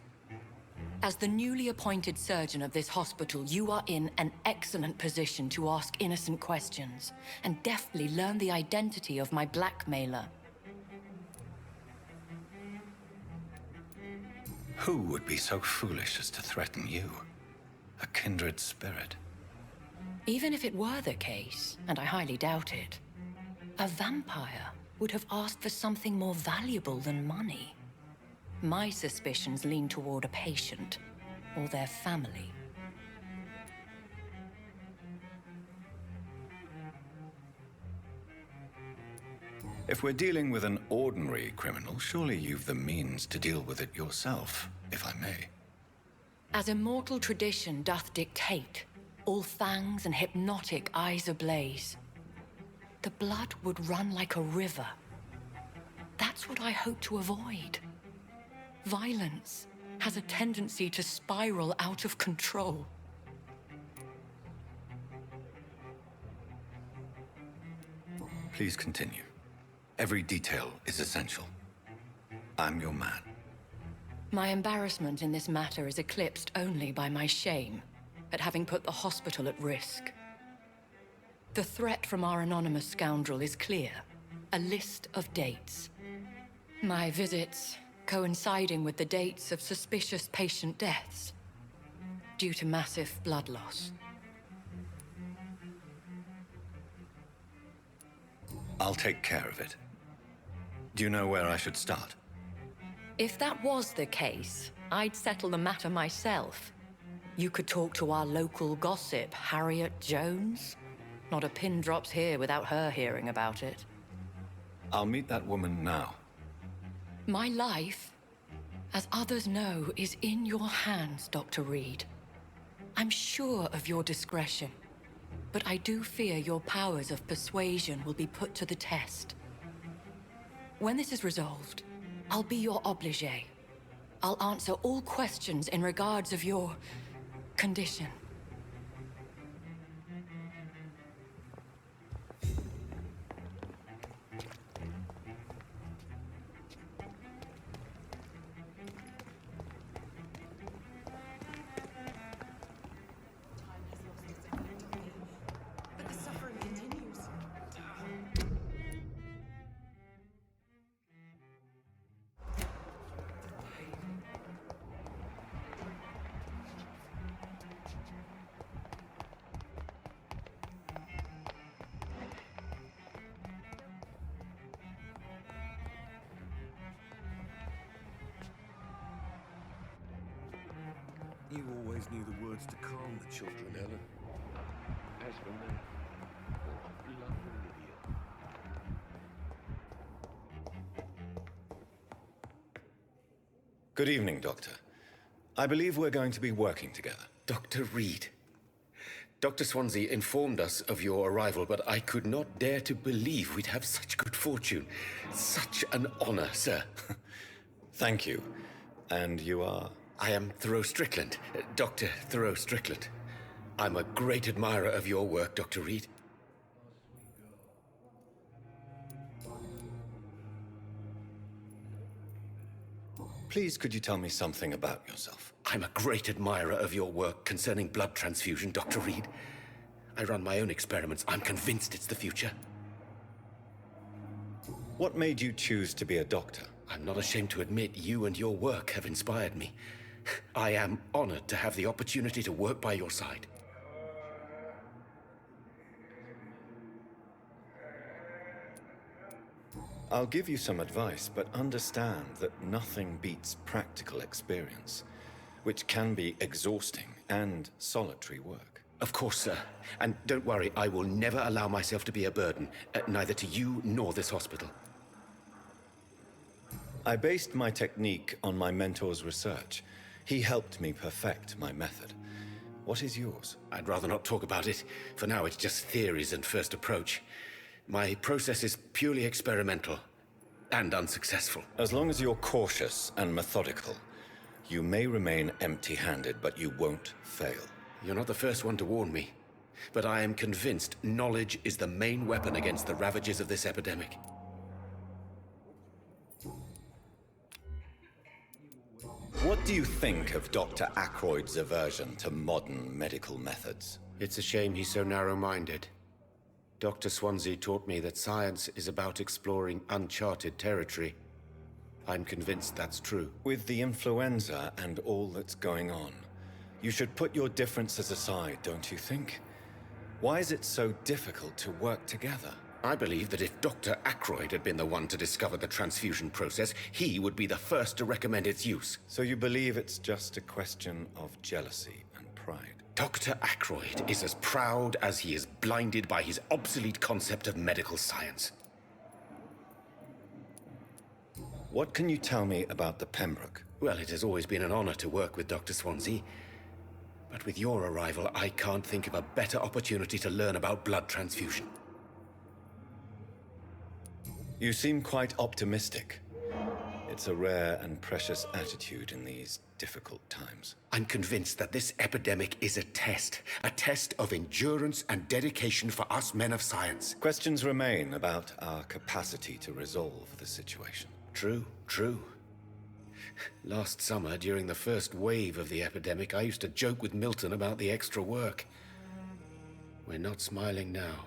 As the newly appointed surgeon of this hospital, you are in an excellent position to ask innocent questions and deftly learn the identity of my blackmailer. Who would be so foolish as to threaten you? A kindred spirit. Even if it were the case, and I highly doubt it, a vampire would have asked for something more valuable than money. My suspicions lean toward a patient, or their family. If we're dealing with an ordinary criminal, surely you've the means to deal with it yourself, if I may. As immortal tradition doth dictate, all fangs and hypnotic eyes ablaze, the blood would run like a river. That's what I hope to avoid. Violence has a tendency to spiral out of control. Please continue. Every detail is essential. I'm your man. My embarrassment in this matter is eclipsed only by my shame at having put the hospital at risk. The threat from our anonymous scoundrel is clear. A list of dates. My visits coinciding with the dates of suspicious patient deaths due to massive blood loss. I'll take care of it. Do you know where I should start? If that was the case, I'd settle the matter myself. You could talk to our local gossip, Harriet Jones. Not a pin drops here without her hearing about it. I'll meet that woman now. My life, as others know, is in your hands, Dr. Reed. I'm sure of your discretion, but I do fear your powers of persuasion will be put to the test. When this is resolved, I'll be your obligé. I'll answer all questions in regards of your condition. You always knew the words to calm the children, Ellen. As for me, what a lovely idiot. Good evening, Doctor. I believe we're going to be working together. Dr. Reed. Dr. Swansea informed us of your arrival, but I could not dare to believe we'd have such good fortune. Such an honor, sir. Thank you. And you are? I am Thoreau Strickland, Dr. Thoreau Strickland. I'm a great admirer of your work, Dr. Reed. Please, could you tell me something about yourself? I'm a great admirer of your work concerning blood transfusion, Dr. Reed. I run my own experiments. I'm convinced it's the future. What made you choose to be a doctor? I'm not ashamed to admit you and your work have inspired me. I am honored to have the opportunity to work by your side. I'll give you some advice, but understand that nothing beats practical experience, which can be exhausting and solitary work. Of course, sir. And don't worry, I will never allow myself to be a burden, neither to you nor this hospital. I based my technique on my mentor's research. He helped me perfect my method. What is yours? I'd rather not talk about it. For now, it's just theories and first approach. My process is purely experimental and unsuccessful. As long as you're cautious and methodical, you may remain empty-handed, but you won't fail. You're not the first one to warn me, but I am convinced knowledge is the main weapon against the ravages of this epidemic. What do you think of Dr. Ackroyd's aversion to modern medical methods? It's a shame he's so narrow-minded. Dr. Swansea taught me that science is about exploring uncharted territory. I'm convinced that's true. With the influenza and all that's going on, you should put your differences aside, don't you think? Why is it so difficult to work together? I believe that if Dr. Ackroyd had been the one to discover the transfusion process, he would be the first to recommend its use. So you believe it's just a question of jealousy and pride? Dr. Ackroyd is as proud as he is blinded by his obsolete concept of medical science. What can you tell me about the Pembroke? Well, it has always been an honor to work with Dr. Swansea. But with your arrival, I can't think of a better opportunity to learn about blood transfusion. You seem quite optimistic. It's a rare and precious attitude in these difficult times. I'm convinced that this epidemic is a test of endurance and dedication for us men of science. Questions remain about our capacity to resolve the situation. True, true. Last summer, during the first wave of the epidemic, I used to joke with Milton about the extra work. We're not smiling now.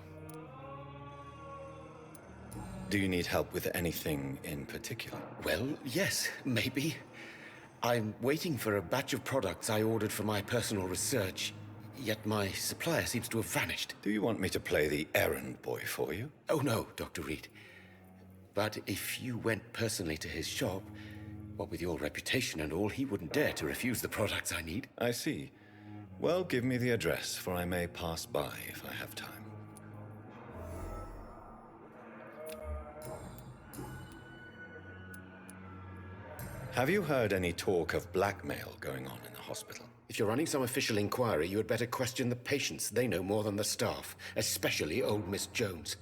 Do you need help with anything in particular? Well, yes, maybe. I'm waiting for a batch of products I ordered for my personal research, yet my supplier seems to have vanished. Do you want me to play the errand boy for you? Oh no, Dr. Reed. But if you went personally to his shop, what with your reputation and all, he wouldn't dare to refuse the products I need. I see. Well, give me the address, for I may pass by if I have time. Have you heard any talk of blackmail going on in the hospital? If you're running some official inquiry, you had better question the patients. They know more than the staff, especially old Miss Jones.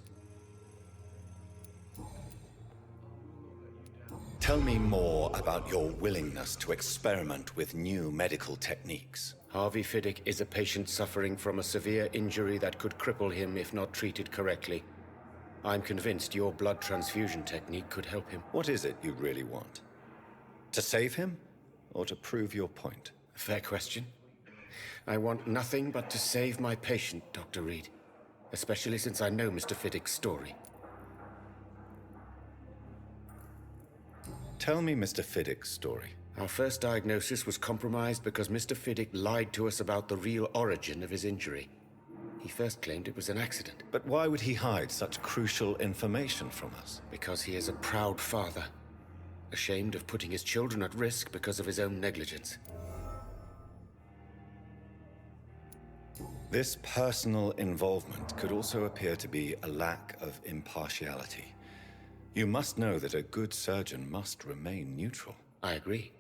Tell me more about your willingness to experiment with new medical techniques. Harvey Fiddick is a patient suffering from a severe injury that could cripple him if not treated correctly. I'm convinced your blood transfusion technique could help him. What is it you really want? To save him, or to prove your point? Fair question. I want nothing but to save my patient, Dr. Reed. Especially since I know Mr. Fiddick's story. Tell me Mr. Fiddick's story. Our first diagnosis was compromised because Mr. Fiddick lied to us about the real origin of his injury. He first claimed it was an accident. But why would he hide such crucial information from us? Because he is a proud father. Ashamed of putting his children at risk because of his own negligence. This personal involvement could also appear to be a lack of impartiality. You must know that a good surgeon must remain neutral. I agree.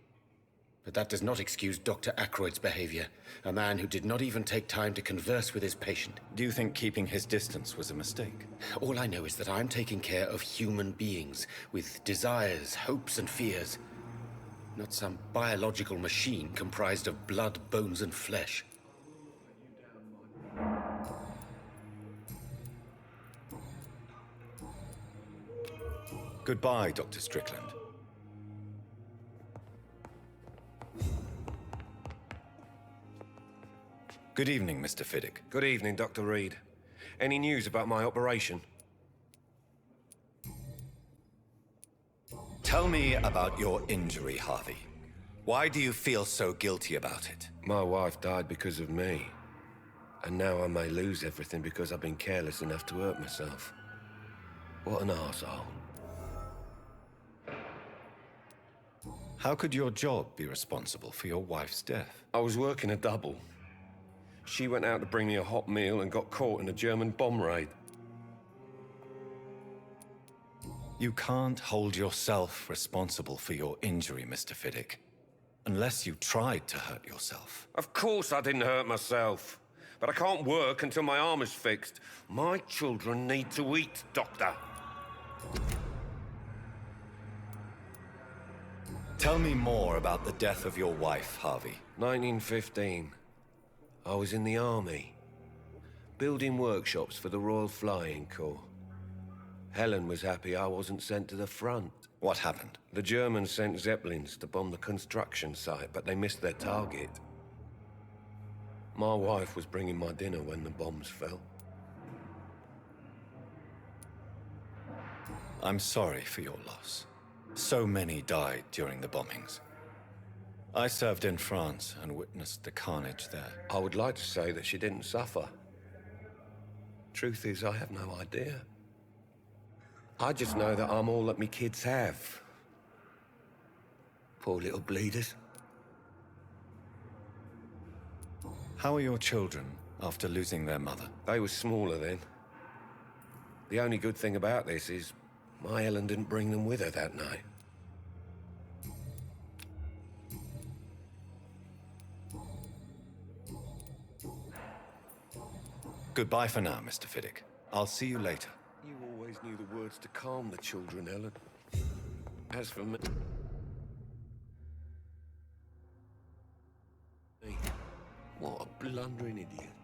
But that does not excuse Dr. Ackroyd's behavior, a man who did not even take time to converse with his patient. Do you think keeping his distance was a mistake? All I know is that I'm taking care of human beings, with desires, hopes, and fears. Not some biological machine comprised of blood, bones, and flesh. Goodbye, Dr. Strickland. Good evening, Mr. Fiddick. Good evening, Dr. Reed. Any news about my operation? Tell me about your injury, Harvey. Why do you feel so guilty about it? My wife died because of me. And now I may lose everything because I've been careless enough to hurt myself. What an arsehole. How could your job be responsible for your wife's death? I was working a double. She went out to bring me a hot meal and got caught in a German bomb raid. You can't hold yourself responsible for your injury, Mr. Fiddick. Unless you tried to hurt yourself. Of course I didn't hurt myself. But I can't work until my arm is fixed. My children need to eat, Doctor. Tell me more about the death of your wife, Harvey. 1915. I was in the army, building workshops for the Royal Flying Corps. Helen was happy I wasn't sent to the front. What happened? The Germans sent Zeppelins to bomb the construction site, but they missed their target. My wife was bringing my dinner when the bombs fell. I'm sorry for your loss. So many died during the bombings. I served in France and witnessed the carnage there. I would like to say that she didn't suffer. Truth is, I have no idea. I just know that I'm all that me kids have. Poor little bleeders. How are your children after losing their mother? They were smaller then. The only good thing about this is my Helen didn't bring them with her that night. Goodbye for now, Mr. Fiddick. I'll see you later. You always knew the words to calm the children, Helen. As for me... What a blundering idiot.